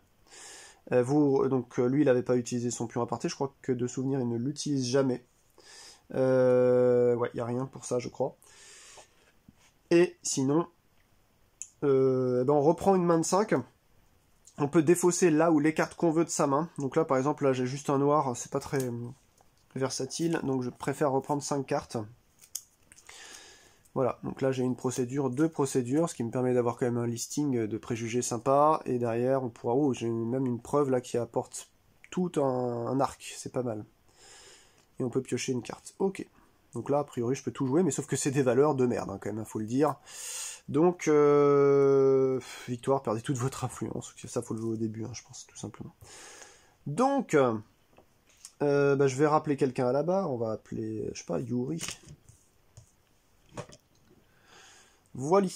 A: Donc lui, il n'avait pas utilisé son pion aparté, je crois que de souvenir, il ne l'utilise jamais. Ouais, il n'y a rien pour ça, je crois. Et sinon, on reprend une main de 5. On peut défausser là où les cartes qu'on veut de sa main. Donc là, par exemple, là j'ai juste un noir, c'est pas très versatile, donc je préfère reprendre 5 cartes. Voilà, donc là j'ai une procédure, 2 procédures, ce qui me permet d'avoir quand même un listing de préjugés sympa, et derrière on pourra... Oh, j'ai même une preuve là qui apporte tout un arc, c'est pas mal. Et on peut piocher une carte. Ok, donc là a priori je peux tout jouer, mais sauf que c'est des valeurs de merde hein, quand même, faut le dire. Donc, victoire, perdez toute votre influence, ça faut le jouer au début, hein, je pense, tout simplement. Donc, je vais rappeler quelqu'un à la barre, on va appeler, je sais pas, Yuri. Voilà.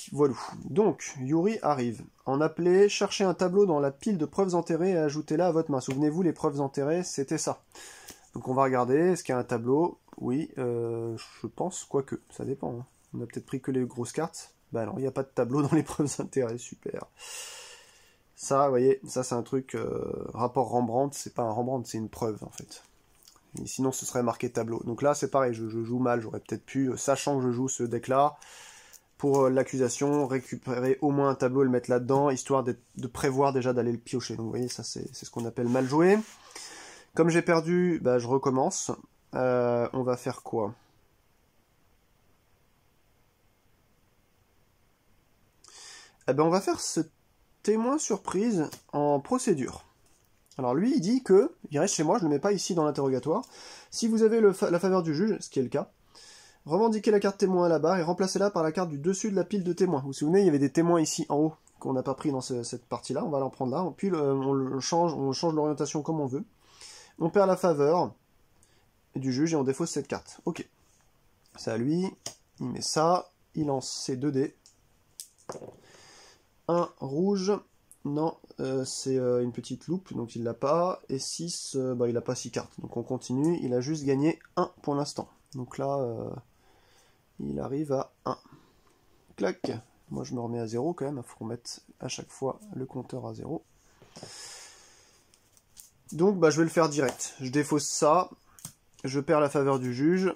A: Donc, Yuri arrive. En appeler, cherchez un tableau dans la pile de preuves enterrées et ajoutez-la à votre main. Souvenez-vous, les preuves enterrées, c'était ça. Donc on va regarder, est-ce qu'il y a un tableau? Oui, je pense, quoique, ça dépend. Hein. On a peut-être pris que les grosses cartes. Bah non, il n'y a pas de tableau dans les preuves enterrées, super. Ça, vous voyez, ça c'est un truc, rapport Rembrandt, c'est pas un Rembrandt, c'est une preuve en fait. Et sinon ce serait marqué tableau. Donc là c'est pareil, je joue mal, j'aurais peut-être pu, sachant que je joue ce deck-là, pour l'accusation, récupérer au moins un tableau et le mettre là-dedans, histoire de prévoir déjà d'aller le piocher. Donc vous voyez, ça c'est ce qu'on appelle mal joué. Comme j'ai perdu, bah, je recommence. On va faire quoi? Eh ben on va faire ce témoin surprise en procédure. Alors lui, il dit que, il reste chez moi, je ne le mets pas ici dans l'interrogatoire. Si vous avez la faveur du juge, ce qui est le cas, revendiquez la carte témoin à la barre et remplacez-la par la carte du dessus de la pile de témoins. Vous vous souvenez, il y avait des témoins ici en haut qu'on n'a pas pris dans cette partie-là. On va l'en prendre là. Puis on change l'orientation comme on veut. On perd la faveur du juge et on défausse cette carte. Ok. C'est à lui. Il met ça. Il lance ses 2 dés. Un rouge. Non, c'est une petite loupe, donc il l'a pas. Et 6, bah, il n'a pas 6 cartes. Donc on continue. Il a juste gagné 1 pour l'instant. Donc là, il arrive à 1. Clac. Moi je me remets à 0 quand même. Il faut remettre à chaque fois le compteur à 0. Donc bah, je vais le faire direct. Je défausse ça. Je perds la faveur du juge.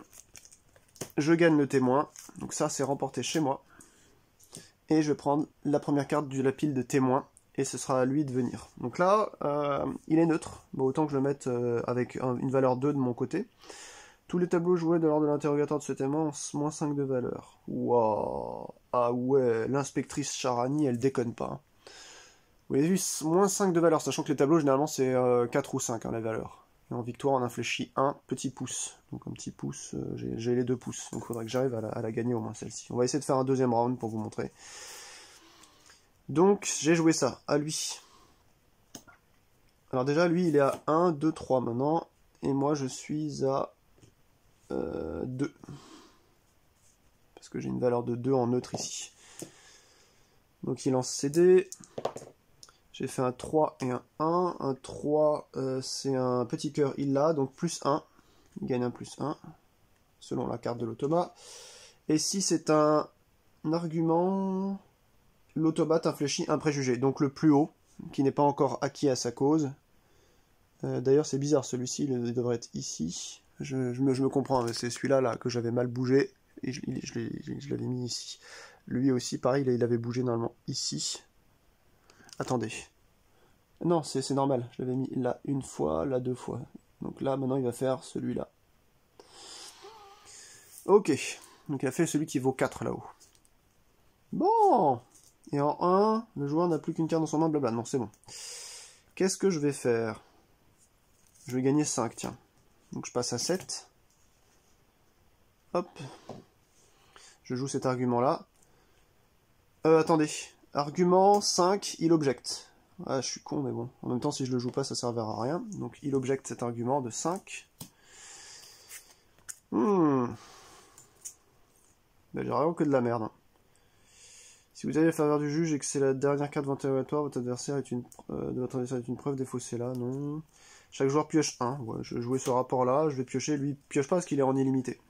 A: Je gagne le témoin. Donc ça c'est remporté chez moi. Et je vais prendre la première carte de la pile de témoins. Et ce sera à lui de venir. Donc là, il est neutre. Bon, autant que je le mette avec une valeur 2 de mon côté. Tous les tableaux joués lors de l'interrogatoire de ce témoin ont moins 5 de valeur. Waouh. Ah ouais, l'inspectrice Charani, elle déconne pas. Hein. Vous avez vu, moins 5 de valeur, sachant que les tableaux, généralement, c'est 4 ou 5, hein, la valeur. Et en victoire, on infléchit un petit pouce. Donc un petit pouce, j'ai les 2 pouces. Donc il faudrait que j'arrive à la gagner au moins celle-ci. On va essayer de faire un deuxième round pour vous montrer. Donc j'ai joué ça, à lui. Alors déjà, lui, il est à 1, 2, 3 maintenant. Et moi, je suis à 2. Parce que j'ai une valeur de 2 en neutre ici. Donc il lance ses dés. J'ai fait un 3 et un 1. Un 3, c'est un petit cœur, il l'a. Donc plus 1. Il gagne un plus 1. Selon la carte de l'automa. Et si c'est un argument, l'automate infléchit un préjugé. Donc le plus haut, qui n'est pas encore acquis à sa cause. D'ailleurs c'est bizarre, celui-ci il devrait être ici. Je me comprends, mais c'est celui-là là, que j'avais mal bougé. Et je l'avais mis ici. Lui aussi, pareil, il avait bougé normalement ici. Attendez. Non, c'est normal. Je l'avais mis là une fois, là 2 fois. Donc là, maintenant, il va faire celui-là. Ok. Donc il a fait celui qui vaut 4 là-haut. Bon. Et en 1, le joueur n'a plus qu'une carte dans son main, blabla. Non, c'est bon. Qu'est-ce que je vais faire? Je vais gagner 5, tiens. Donc je passe à 7. Hop. Je joue cet argument-là. Attendez. Argument 5, il objecte. Ah, je suis con, mais bon. En même temps, si je le joue pas, ça servira à rien. Donc il objecte cet argument de 5. Ben, j'ai vraiment que de la merde. Hein. Si vous avez la faveur du juge et que c'est la dernière carte d'interrogatoire, votre adversaire est une preuve défaussée là, non. Chaque joueur pioche 1. Ouais, je vais jouer ce rapport-là, je vais piocher. Lui, pioche pas parce qu'il est en illimité.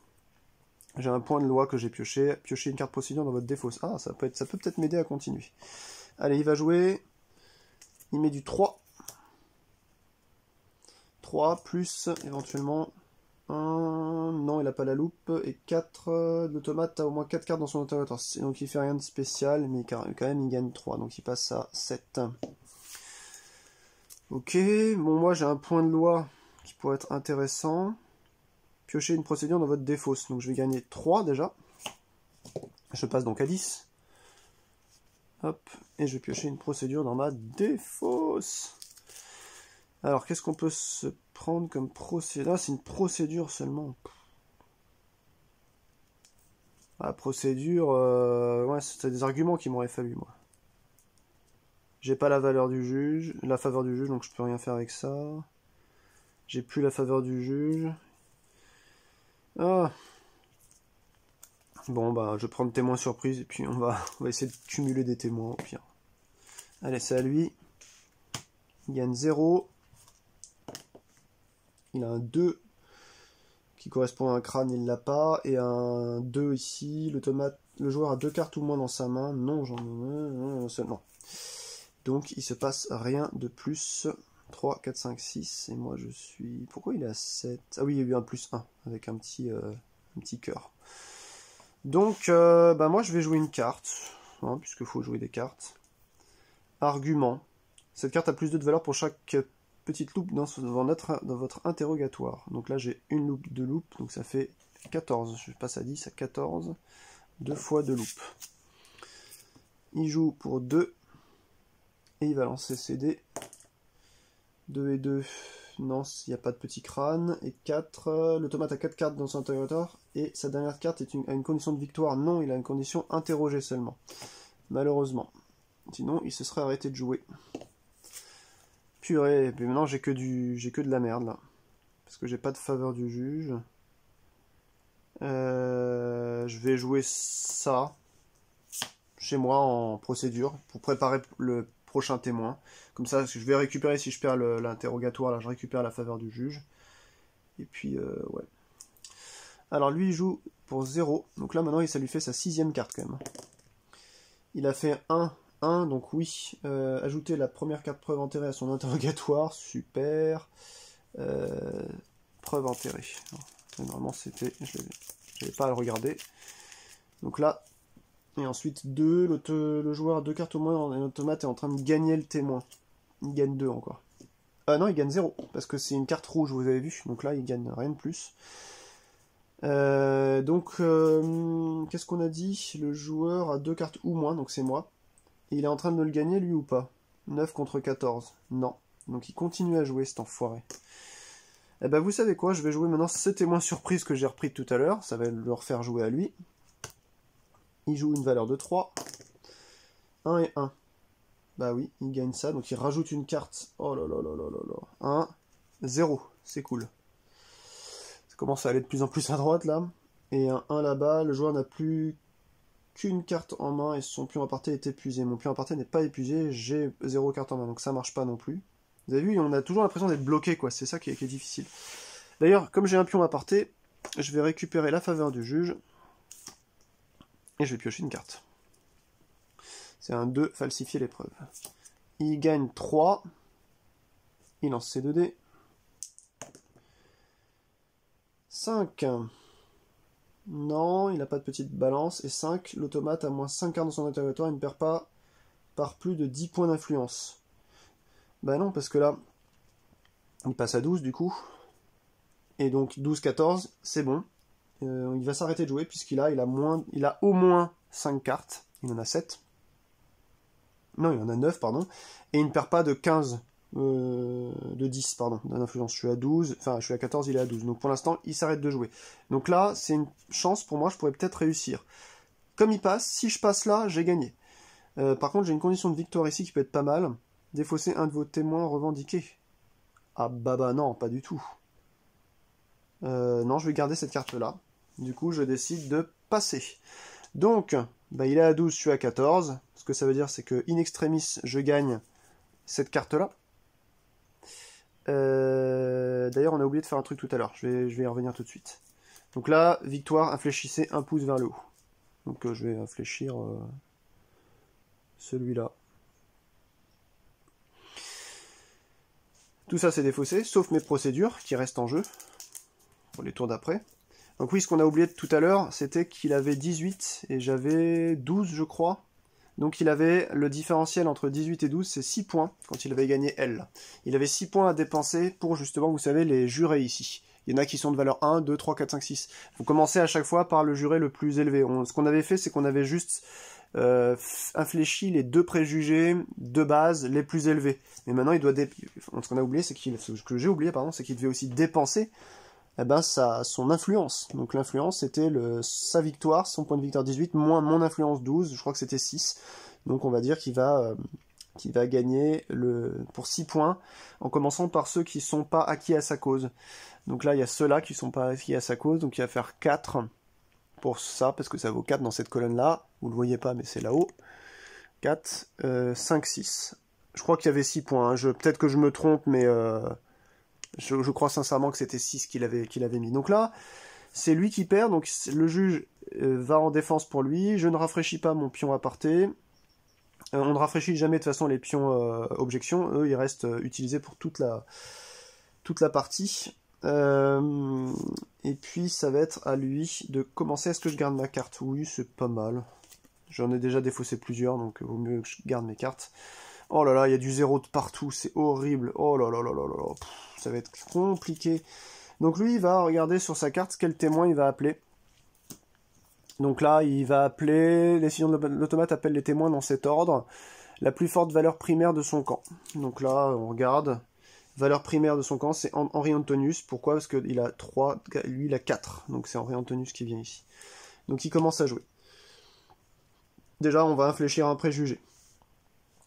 A: J'ai un point de loi que j'ai pioché. Piocher une carte procédure dans votre défausse. Ah, ça peut peut-être m'aider à continuer. Allez, il va jouer. Il met du 3. 3 plus éventuellement 1. Non, il n'a pas la loupe. Et 4. L'automate a au moins 4 cartes dans son interrogatoire. Donc il fait rien de spécial, mais quand même il gagne 3. Donc il passe à 7. Ok, bon, moi j'ai un point de loi qui pourrait être intéressant. Piocher une procédure dans votre défausse. Donc je vais gagner 3 déjà. Je passe donc à 10. Hop, et je vais piocher une procédure dans ma défausse. Alors, qu'est-ce qu'on peut se prendre comme procédure? Ah, c'est une procédure seulement. La procédure, ouais, c'est des arguments qui m'auraient fallu, moi. J'ai pas la valeur du juge, la faveur du juge, donc je peux rien faire avec ça. J'ai plus la faveur du juge. Ah. Bon, bah, je prends le témoin surprise, et puis on va essayer de cumuler des témoins, au pire. Allez, c'est à lui. Il gagne 0. Il a un 2 qui correspond à un crâne, il l'a pas. Et un 2 ici. Le joueur a 2 cartes ou moins dans sa main. Non, j'en ai seulement. Donc il se passe rien de plus. 3, 4, 5, 6, et moi je suis... Pourquoi il est à 7? Ah oui, il y a eu un plus 1, avec un petit cœur. Donc, bah moi je vais jouer une carte, hein, puisqu'il faut jouer des cartes. Argument. Cette carte a plus 2 de valeur pour chaque petite loupe dans votre interrogatoire. Donc là j'ai une loupe, 2 loupes, donc ça fait 14. Je passe à 10, à 14. 2 fois 2 loupes. Il joue pour 2. Et il va lancer ses dés. 2 et 2. Non, il n'y a pas de petit crâne. Et 4. L'automate a 4 cartes dans son interrogatoire. Et sa dernière carte a une condition de victoire. Non, il a une condition interrogée seulement. Malheureusement. Sinon, il se serait arrêté de jouer. Purée. Et puis maintenant, j'ai que de la merde là. Parce que j'ai pas de faveur du juge. Je vais jouer ça chez moi en procédure pour préparer le prochain témoin. Comme ça, je vais récupérer, si je perds l'interrogatoire, là je récupère la faveur du juge. Et puis, ouais. Alors lui, il joue pour 0. Donc là, maintenant, ça lui fait sa 6e carte quand même. Il a fait 1, 1, donc oui. Ajouter la première carte preuve enterrée à son interrogatoire. Super. Preuve enterrée. Normalement, c'était... Je n'avais pas à le regarder. Donc là, et ensuite 2, le joueur a 2 cartes au moins, et l'automate est en train de gagner le témoin. Il gagne 2 encore. Non, il gagne 0, parce que c'est une carte rouge, vous avez vu. Donc là, il gagne rien de plus. Qu'est-ce qu'on a dit? Le joueur a 2 cartes ou moins, donc c'est moi. Et il est en train de me le gagner, lui, ou pas? 9 contre 14. Non. Donc il continue à jouer, cet enfoiré. Eh ben, vous savez quoi? Je vais jouer maintenant ce témoin surprise que j'ai repris tout à l'heure. Ça va le refaire jouer à lui. Il joue une valeur de 3. 1 et 1. Bah oui, il gagne ça. Donc il rajoute une carte. Oh là là là là là là. 1, 0. C'est cool. Ça commence à aller de plus en plus à droite là. Et un 1 là-bas. Le joueur n'a plus qu'une carte en main et son pion à parté est épuisé. Mon pion à parté n'est pas épuisé. J'ai 0 carte en main. Donc ça marche pas non plus. Vous avez vu, on a toujours l'impression d'être bloqué, quoi. C'est ça qui est difficile. D'ailleurs, comme j'ai un pion à parté, je vais récupérer la faveur du juge. Et je vais piocher une carte. C'est un 2, falsifier l'épreuve. Il gagne 3. Il lance ses 2 dés. 5. Non, il n'a pas de petite balance. Et 5, l'automate a moins 5 cartes dans son interrogatoire. Il ne perd pas par plus de 10 points d'influence. Bah non, parce que là, il passe à 12 du coup. Et donc 12-14, c'est bon. Il va s'arrêter de jouer puisqu'il a au moins 5 cartes. Il en a 7. Non, il en a 9, pardon. Et il ne perd pas de 15, de 10, pardon, d'influence. Je suis à 12, enfin je suis à 14, il est à 12. Donc pour l'instant, il s'arrête de jouer. Donc là, c'est une chance pour moi, je pourrais peut-être réussir. Comme il passe, si je passe là, j'ai gagné. Par contre, j'ai une condition de victoire ici qui peut être pas mal. Défausser un de vos témoins revendiqués. Ah bah non, pas du tout. Non, je vais garder cette carte-là. Du coup, je décide de passer. Donc, bah, il est à 12, je suis à 14. Ce que ça veut dire, c'est que in extremis, je gagne cette carte-là. D'ailleurs, on a oublié de faire un truc tout à l'heure. Je vais y revenir tout de suite. Donc là, victoire, infléchissez un pouce vers le haut. Donc je vais infléchir celui-là. Tout ça, c'est défaussé, sauf mes procédures qui restent en jeu pour les tours d'après. Donc oui, ce qu'on a oublié tout à l'heure, c'était qu'il avait 18 et j'avais 12, je crois. Donc il avait le différentiel entre 18 et 12, c'est 6 points quand il avait gagné L. Il avait 6 points à dépenser pour justement, vous savez, les jurés ici. Il y en a qui sont de valeur 1, 2, 3, 4, 5, 6. Vous commencez à chaque fois par le juré le plus élevé. Ce qu'on avait fait, c'est qu'on avait juste infléchi les 2 préjugés de base les plus élevés. Mais maintenant, il doit ce qu'on a oublié, c'est ce que j'ai oublié, pardon, c'est qu'il devait aussi dépenser son influence. Donc l'influence, c'était sa victoire, son point de victoire 18, moins mon influence 12, je crois que c'était 6. Donc on va dire qu'il va gagner pour 6 points, en commençant par ceux qui ne sont pas acquis à sa cause. Donc là, il y a ceux-là qui ne sont pas acquis à sa cause, donc il va faire 4 pour ça, parce que ça vaut 4 dans cette colonne-là. Vous ne le voyez pas, mais c'est là-haut. 4, 5, 6. Je crois qu'il y avait 6 points. Hein. Peut-être que je me trompe, mais je crois sincèrement que c'était 6 qu'il avait mis. Donc là, c'est lui qui perd. Donc le juge va en défense pour lui. Je ne rafraîchis pas mon pion à parté. On ne rafraîchit jamais de toute façon les pions objection, eux ils restent utilisés pour toute la partie. Et puis ça va être à lui de commencer. Est-ce que je garde ma carte? Oui, c'est pas mal. J'en ai déjà défaussé plusieurs, donc vaut mieux que je garde mes cartes. Oh là là, il y a du zéro de partout, c'est horrible. Oh là là là là là là. Ça va être compliqué. Donc lui, il va regarder sur sa carte quel témoin il va appeler. Donc là, il va appeler... Les décisions de l'automate appellent les témoins dans cet ordre. La plus forte valeur primaire de son camp. Donc là, on regarde. Valeur primaire de son camp, c'est Henri Antonius. Pourquoi? Parce qu'il a 3, lui il a 4. Donc c'est Henri Antonius qui vient ici. Donc il commence à jouer. Déjà, on va infléchir un préjugé.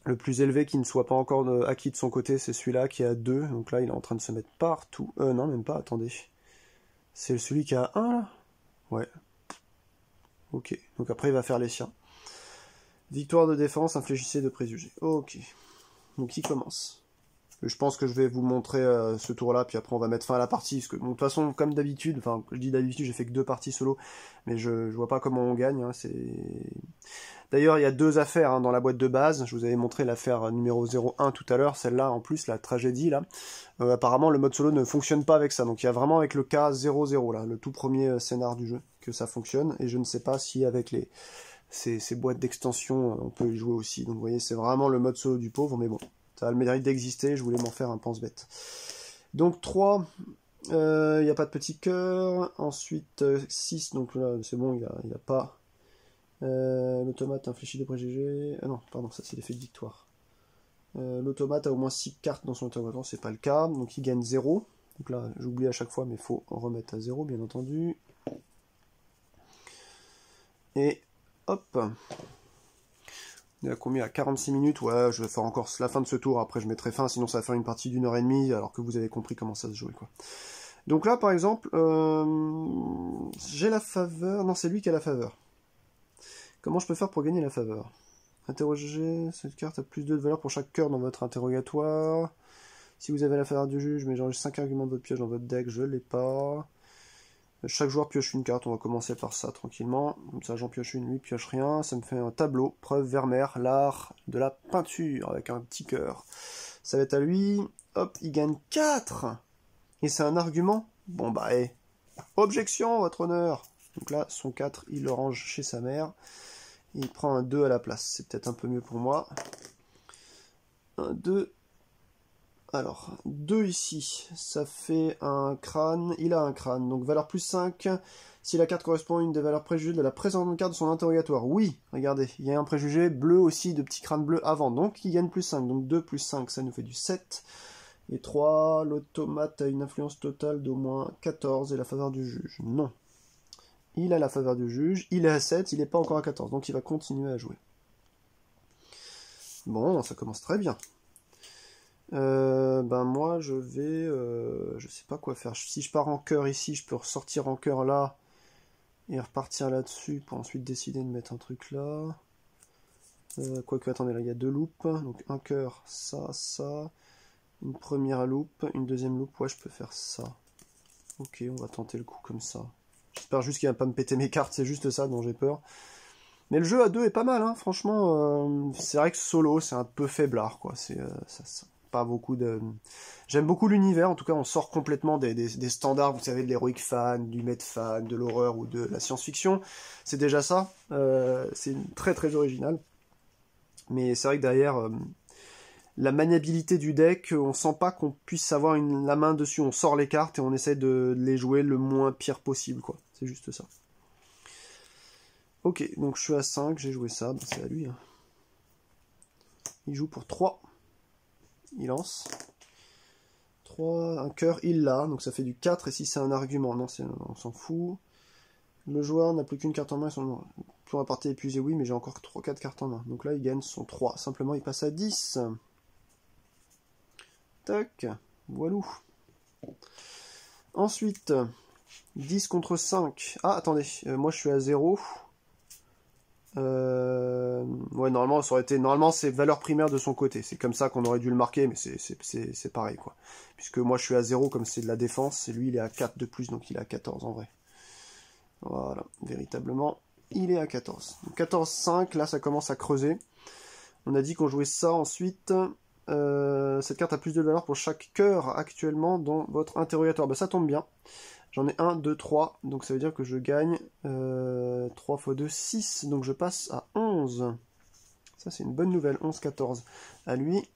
A: Le plus élevé qui ne soit pas encore acquis de son côté, c'est celui-là qui a 2. Donc là, il est en train de se mettre partout. Non, même pas, attendez. C'est celui qui a 1 là? Ouais. Ok, donc après il va faire les siens. Victoire de défense, infléchissez de préjugés. Ok, donc il commence. Je pense que je vais vous montrer ce tour-là, puis après on va mettre fin à la partie. Parce que, bon, de toute façon, comme d'habitude, enfin, je dis d'habitude, j'ai fait que 2 parties solo, mais je vois pas comment on gagne. Hein, D'ailleurs, il y a 2 affaires dans la boîte de base. Je vous avais montré l'affaire numéro 01 tout à l'heure, celle-là en plus, la tragédie là. Apparemment, le mode solo ne fonctionne pas avec ça. Donc il y a vraiment avec le cas 00 là, le tout premier scénar du jeu, que ça fonctionne. Et je ne sais pas si avec ces boîtes d'extension, on peut y jouer aussi. Donc vous voyez, c'est vraiment le mode solo du pauvre, mais bon, ça a le mérite d'exister. Je voulais m'en faire un pense-bête. Donc 3, il n'y a pas de petit cœur. Ensuite 6, donc là c'est bon, il a pas. L'automate infléchit de préjugés. Ah non, pardon, ça c'est l'effet de victoire. L'automate a au moins 6 cartes dans son interrogatoire, c'est pas le cas, donc il gagne 0. Donc là, j'oublie à chaque fois, mais il faut en remettre à 0, bien entendu. Et hop. On est à combien? À 46 minutes. Ouais, je vais faire encore la fin de ce tour, après je mettrai fin, sinon ça va faire une partie d'1h30, alors que vous avez compris comment ça se jouait, quoi. Donc là, par exemple, j'ai la faveur... Non, c'est lui qui a la faveur. Comment je peux faire pour gagner la faveur? Interroger, cette carte a plus 2 de valeur pour chaque cœur dans votre interrogatoire. Si vous avez la faveur du juge, mais j'enregistre 5 arguments de votre piège dans votre deck, je l'ai pas. Chaque joueur pioche une carte, on va commencer par ça tranquillement. Comme ça j'en pioche une, lui pioche rien. Ça me fait un tableau, preuve Vermeer, l'art de la peinture, avec un petit cœur. Ça va être à lui, hop, il gagne 4. Et c'est un argument? Bon bah, objection, votre honneur. Donc là, son 4, il le range chez sa mère. Il prend un 2 à la place, c'est peut-être un peu mieux pour moi. Un 2. Alors, 2 ici, ça fait un crâne. Il a un crâne, donc valeur plus 5. Si la carte correspond à une des valeurs préjugées de la présente carte de son interrogatoire. Oui, regardez, il y a un préjugé bleu aussi, de petits crânes bleus avant. Donc, il gagne plus 5. Donc 2 plus 5, ça nous fait du 7. Et 3, l'automate a une influence totale d'au moins 14 et la faveur du juge. Non. Il a la faveur du juge, il est à 7, il n'est pas encore à 14, donc il va continuer à jouer. Bon, ça commence très bien. Ben moi, je vais... je sais pas quoi faire. Si je pars en cœur ici, je peux ressortir en cœur là, et repartir là-dessus, pour ensuite décider de mettre un truc là. Quoique, attendez, là, il y a 2 loupes, donc un cœur, ça, ça. Une première loupe, une deuxième loupe, ouais, je peux faire ça. Ok, on va tenter le coup comme ça. J'espère juste qu'il va pas me péter mes cartes, c'est juste ça dont j'ai peur. Mais le jeu à 2 est pas mal, hein, franchement. C'est vrai que solo, c'est un peu faiblard, quoi. C'est pas beaucoup de... J'aime beaucoup l'univers, en tout cas, on sort complètement des standards, vous savez, de l'heroic fan, du med fan, de l'horreur ou de la science-fiction. C'est déjà ça. C'est très très original. Mais c'est vrai que derrière... la maniabilité du deck, on sent pas qu'on puisse avoir la main dessus. On sort les cartes et on essaie de les jouer le moins pire possible, quoi. C'est juste ça. Ok, donc je suis à 5, j'ai joué ça, c'est à lui. Hein. Il joue pour 3. Il lance. 3, un cœur, il l'a, donc ça fait du 4, et si c'est un argument, non, on s'en fout. Le joueur n'a plus qu'une carte en main, son tour à partie épuisé, oui, mais j'ai encore 4 cartes en main. Donc là, il gagne son 3. Simplement, il passe à 10. Tac, voilou. Ensuite, 10 contre 5. Ah, attendez, moi je suis à 0. Ouais, normalement, ça aurait été... Normalement, c'est valeur primaire de son côté. C'est comme ça qu'on aurait dû le marquer, mais c'est pareil, quoi. Puisque moi, je suis à 0, comme c'est de la défense, et lui, il est à 4 de plus, donc il est à 14, en vrai. Voilà, véritablement, il est à 14. 14-5, là, ça commence à creuser. On a dit qu'on jouait ça ensuite. Cette carte a plus de valeur pour chaque cœur actuellement dans votre interrogatoire. Bah, ça tombe bien. J'en ai 1, 2, 3. Donc ça veut dire que je gagne 3 x 2, 6. Donc je passe à 11. Ça c'est une bonne nouvelle. 11, 14. À lui,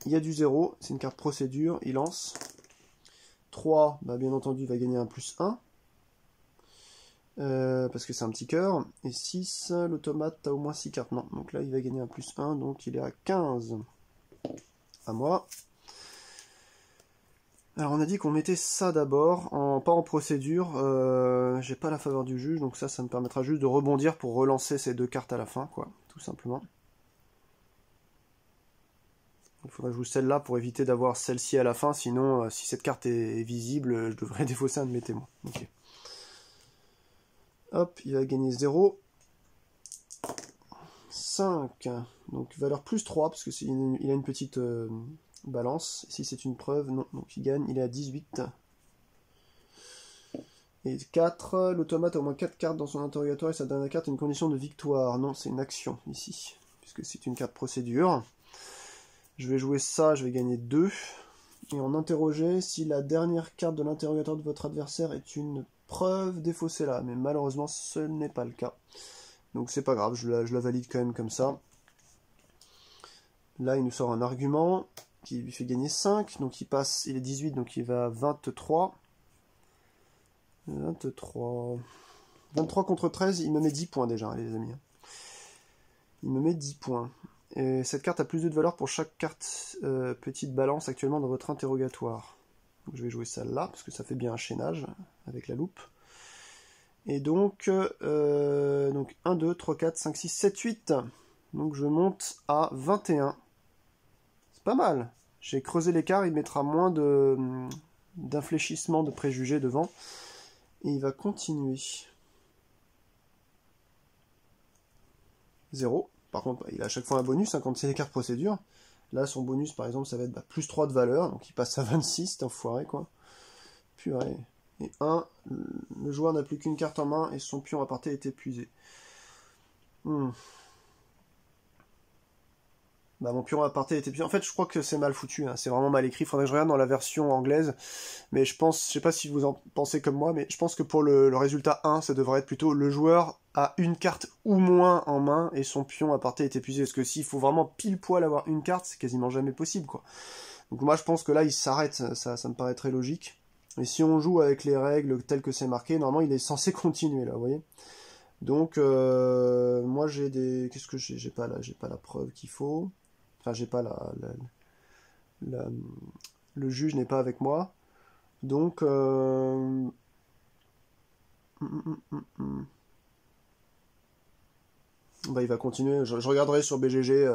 A: il y a du 0. C'est une carte procédure. Il lance. 3, bah, bien entendu, il va gagner un plus 1. Parce que c'est un petit cœur. Et 6, l'automate a au moins 6 cartes. Non, donc là il va gagner un plus 1. Donc il est à 15. À moi. Alors on a dit qu'on mettait ça d'abord, pas en procédure, j'ai pas la faveur du juge, donc ça me permettra juste de rebondir pour relancer ces deux cartes à la fin, quoi, tout simplement. Il faudrait que je joue celle-là pour éviter d'avoir celle-ci à la fin, sinon si cette carte est visible, je devrais défausser un de mes témoins. Ok. Hop, il va gagner 0. 5, donc valeur plus 3, parce qu'il a une petite... balance, si c'est une preuve, non, donc il gagne, il est à 18. Et 4, l'automate a au moins 4 cartes dans son interrogatoire et sa dernière carte est une condition de victoire. Non, c'est une action ici, puisque c'est une carte procédure. Je vais jouer ça, je vais gagner 2. Et en interroger, si la dernière carte de l'interrogatoire de votre adversaire est une preuve, défaussez-la. Mais malheureusement, ce n'est pas le cas. Donc c'est pas grave, je la valide quand même comme ça. Là, il nous sort un argument qui lui fait gagner 5, donc il passe, il est 18, donc il va à 23. 23 contre 13, il me met 10 points déjà, les amis. Il me met 10 points. Et cette carte a plus de valeur pour chaque carte petite balance actuellement dans votre interrogatoire. Donc je vais jouer ça là, parce que ça fait bien un chaînage avec la loupe. Et donc 1, 2, 3, 4, 5, 6, 7, 8. Donc je monte à 21. C'est pas mal. J'ai creusé l'écart, il mettra moins d'infléchissement de préjugés devant. Et il va continuer. 0. Par contre, il a à chaque fois un bonus, quand c'est les cartes procédure. Là, son bonus, par exemple, ça va être plus 3 de valeur. Donc il passe à 26, c'est enfoiré, quoi. Purée. Et 1, le joueur n'a plus qu'une carte en main et son pion à parté est épuisé. Bah, mon pion à parté était épuisé. En fait, je crois que c'est mal foutu, hein. C'est vraiment mal écrit. Faudrait que je regarde dans la version anglaise. Mais je sais pas si vous en pensez comme moi, mais je pense que pour le résultat 1, ça devrait être plutôt le joueur a une carte ou moins en main et son pion à parté est épuisé. Parce que s'il faut vraiment pile poil avoir une carte, c'est quasiment jamais possible, quoi. Donc moi, je pense que là, il s'arrête. Ça me paraît très logique. Et si on joue avec les règles telles que c'est marqué, normalement, il est censé continuer, là, vous voyez. Donc, moi, j'ai des... Qu'est-ce que j'ai? J'ai pas la preuve qu'il faut. Enfin, j'ai pas le juge n'est pas avec moi. Donc, bah, il va continuer. Je regarderai sur BGG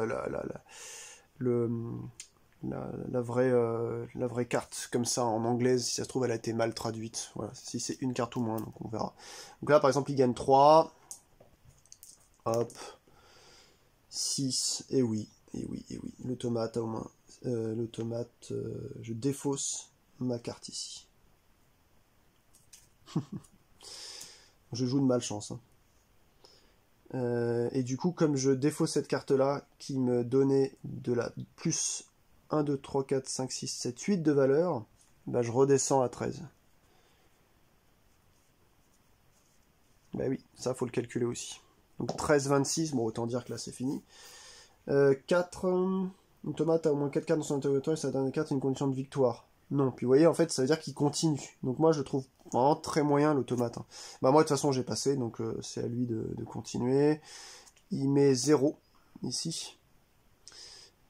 A: la vraie carte, comme ça, en anglaise. Si ça se trouve, elle a été mal traduite. Voilà, si c'est une carte ou moins, donc on verra. Donc là, par exemple, il gagne 3. Hop. 6. Et oui. Et oui. L'automate a au moins... l'automate, je défausse ma carte ici. Je joue de malchance. Hein. Et du coup, comme je défausse cette carte-là, qui me donnait de la plus 1, 2, 3, 4, 5, 6, 7, 8 de valeur, bah, je redescends à 13. Bah oui, ça, faut le calculer aussi. Donc 13, 26, bon, autant dire que là, c'est fini. 4... Une tomate a au moins 4 cartes dans son interrogatoire et sa dernière carte est une condition de victoire. Non, puis vous voyez, en fait, ça veut dire qu'il continue. Donc moi, je trouve vraiment très moyen l'automate. Hein. Bah moi, de toute façon, j'ai passé, donc c'est à lui de continuer. Il met 0, ici.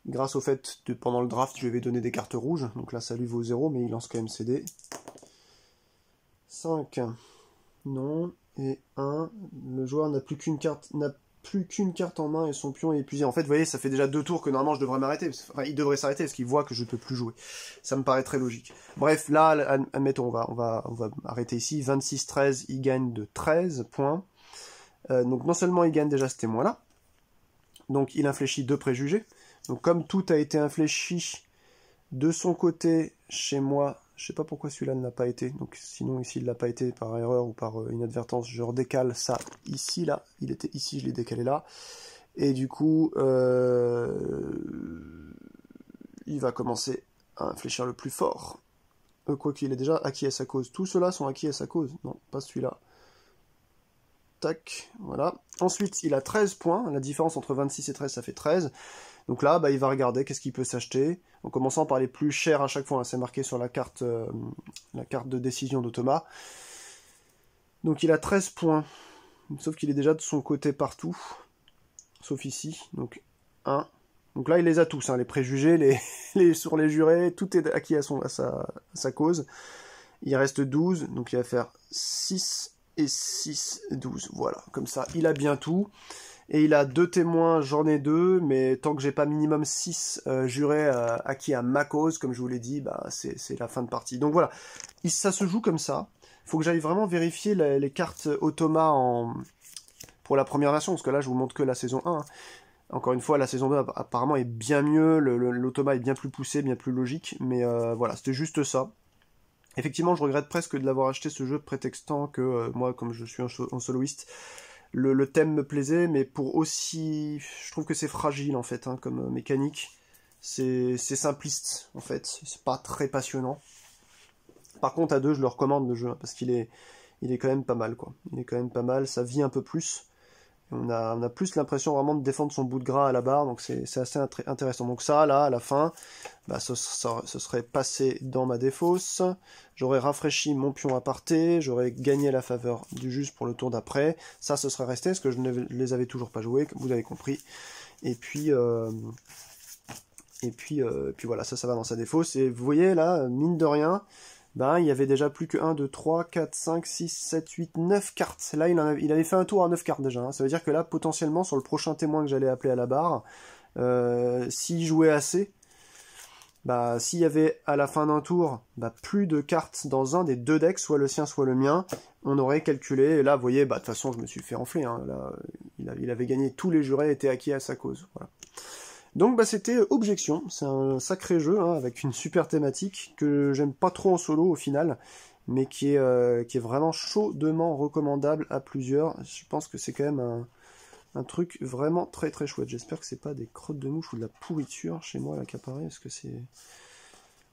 A: Grâce au fait que pendant le draft, je lui avais donné des cartes rouges. Donc là, ça lui vaut 0, mais il lance quand même CD. 5. Non. Et 1. Le joueur n'a plus qu'une carte... plus qu'une carte en main et son pion est épuisé. En fait, vous voyez, ça fait déjà 2 tours que normalement je devrais m'arrêter. Enfin, il devrait s'arrêter parce qu'il voit que je ne peux plus jouer. Ça me paraît très logique. Bref, là, admettons, on va arrêter ici. 26-13, il gagne de 13 points. Donc non seulement il gagne déjà ce témoin-là, donc il infléchit 2 préjugés. Donc comme tout a été infléchi de son côté chez moi, je sais pas pourquoi celui-là ne l'a pas été, donc sinon ici il l'a pas été par erreur ou par inadvertance, je redécale ça ici, là, il était ici, je l'ai décalé là, Et du coup, il va commencer à infléchir le plus fort. Quoi qu'il est déjà acquis à sa cause. Tous ceux-là sont acquis à sa cause. Non, pas celui-là. Tac, voilà. Ensuite, il a 13 points. La différence entre 26 et 13, ça fait 13. Donc là, bah, il va regarder qu'est-ce qu'il peut s'acheter. En commençant par les plus chers à chaque fois. Hein, c'est marqué sur la carte de décision de Thomas. Donc il a 13 points. Sauf qu'il est déjà de son côté partout. Sauf ici. Donc 1. Donc là, il les a tous. Hein, les préjugés, sur les jurés. Tout est acquis à sa cause. Il reste 12. Donc il va faire 6 et 6, 12. Voilà, comme ça, il a bien tout. Et il a 2 témoins, j'en ai 2, mais tant que j'ai pas minimum 6 jurés acquis à ma cause, comme je vous l'ai dit, bah, c'est la fin de partie. Donc voilà, ça se joue comme ça. Il faut que j'aille vraiment vérifier les cartes Automa pour la première version, parce que là, je vous montre que la saison 1. Hein. Encore une fois, la saison 2 apparemment est bien mieux, l'Automa est bien plus poussé, bien plus logique, mais voilà, c'était juste ça. Effectivement, je regrette presque de l'avoir acheté ce jeu prétextant que moi, comme je suis en soloiste, le thème me plaisait, mais pour aussi... Je trouve que c'est fragile, en fait, hein, comme mécanique. C'est simpliste, en fait. C'est pas très passionnant. Par contre, à 2, je le recommande, le jeu, hein, parce qu'il est quand même pas mal, quoi. Il est quand même pas mal, ça vit un peu plus. On a plus l'impression vraiment de défendre son bout de gras à la barre, donc c'est assez intéressant. Donc ça, là, à la fin, bah, ce serait passé dans ma défausse, j'aurais rafraîchi mon pion aparté, j'aurais gagné la faveur du juge pour le tour d'après, ça, ce serait resté, parce que je ne les avais toujours pas joués, comme vous avez compris. Et puis voilà, ça va dans sa défausse. Et vous voyez, là, mine de rien... Ben, il y avait déjà plus que 1, 2, 3, 4, 5, 6, 7, 8, 9 cartes. Là, il avait fait un tour à 9 cartes déjà. Hein. Ça veut dire que là, potentiellement, sur le prochain témoin que j'allais appeler à la barre, s'il jouait assez, bah, s'il y avait à la fin d'un tour plus de cartes dans un des 2 decks, soit le sien, soit le mien, on aurait calculé. Et là, vous voyez, de toute façon, je me suis fait enfler. Hein. Là, il avait gagné tous les jurés, étaient acquis à sa cause. Voilà. Donc c'était Objection, c'est un sacré jeu hein, avec une super thématique que j'aime pas trop en solo au final, mais qui est vraiment chaudement recommandable à plusieurs. Je pense que c'est quand même un truc vraiment très très chouette. J'espère que c'est pas des crottes de mouche ou de la pourriture chez moi là qui apparaît, parce que c'est...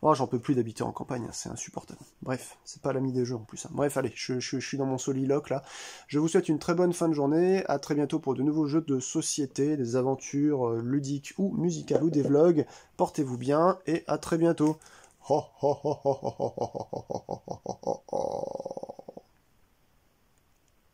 A: Oh, j'en peux plus d'habiter en campagne, c'est insupportable. Bref, c'est pas l'ami des jeux en plus. Hein. Bref, allez, je suis dans mon soliloque là. Je vous souhaite une très bonne fin de journée. À très bientôt pour de nouveaux jeux de société, des aventures ludiques ou musicales ou des vlogs. Portez-vous bien et à très bientôt.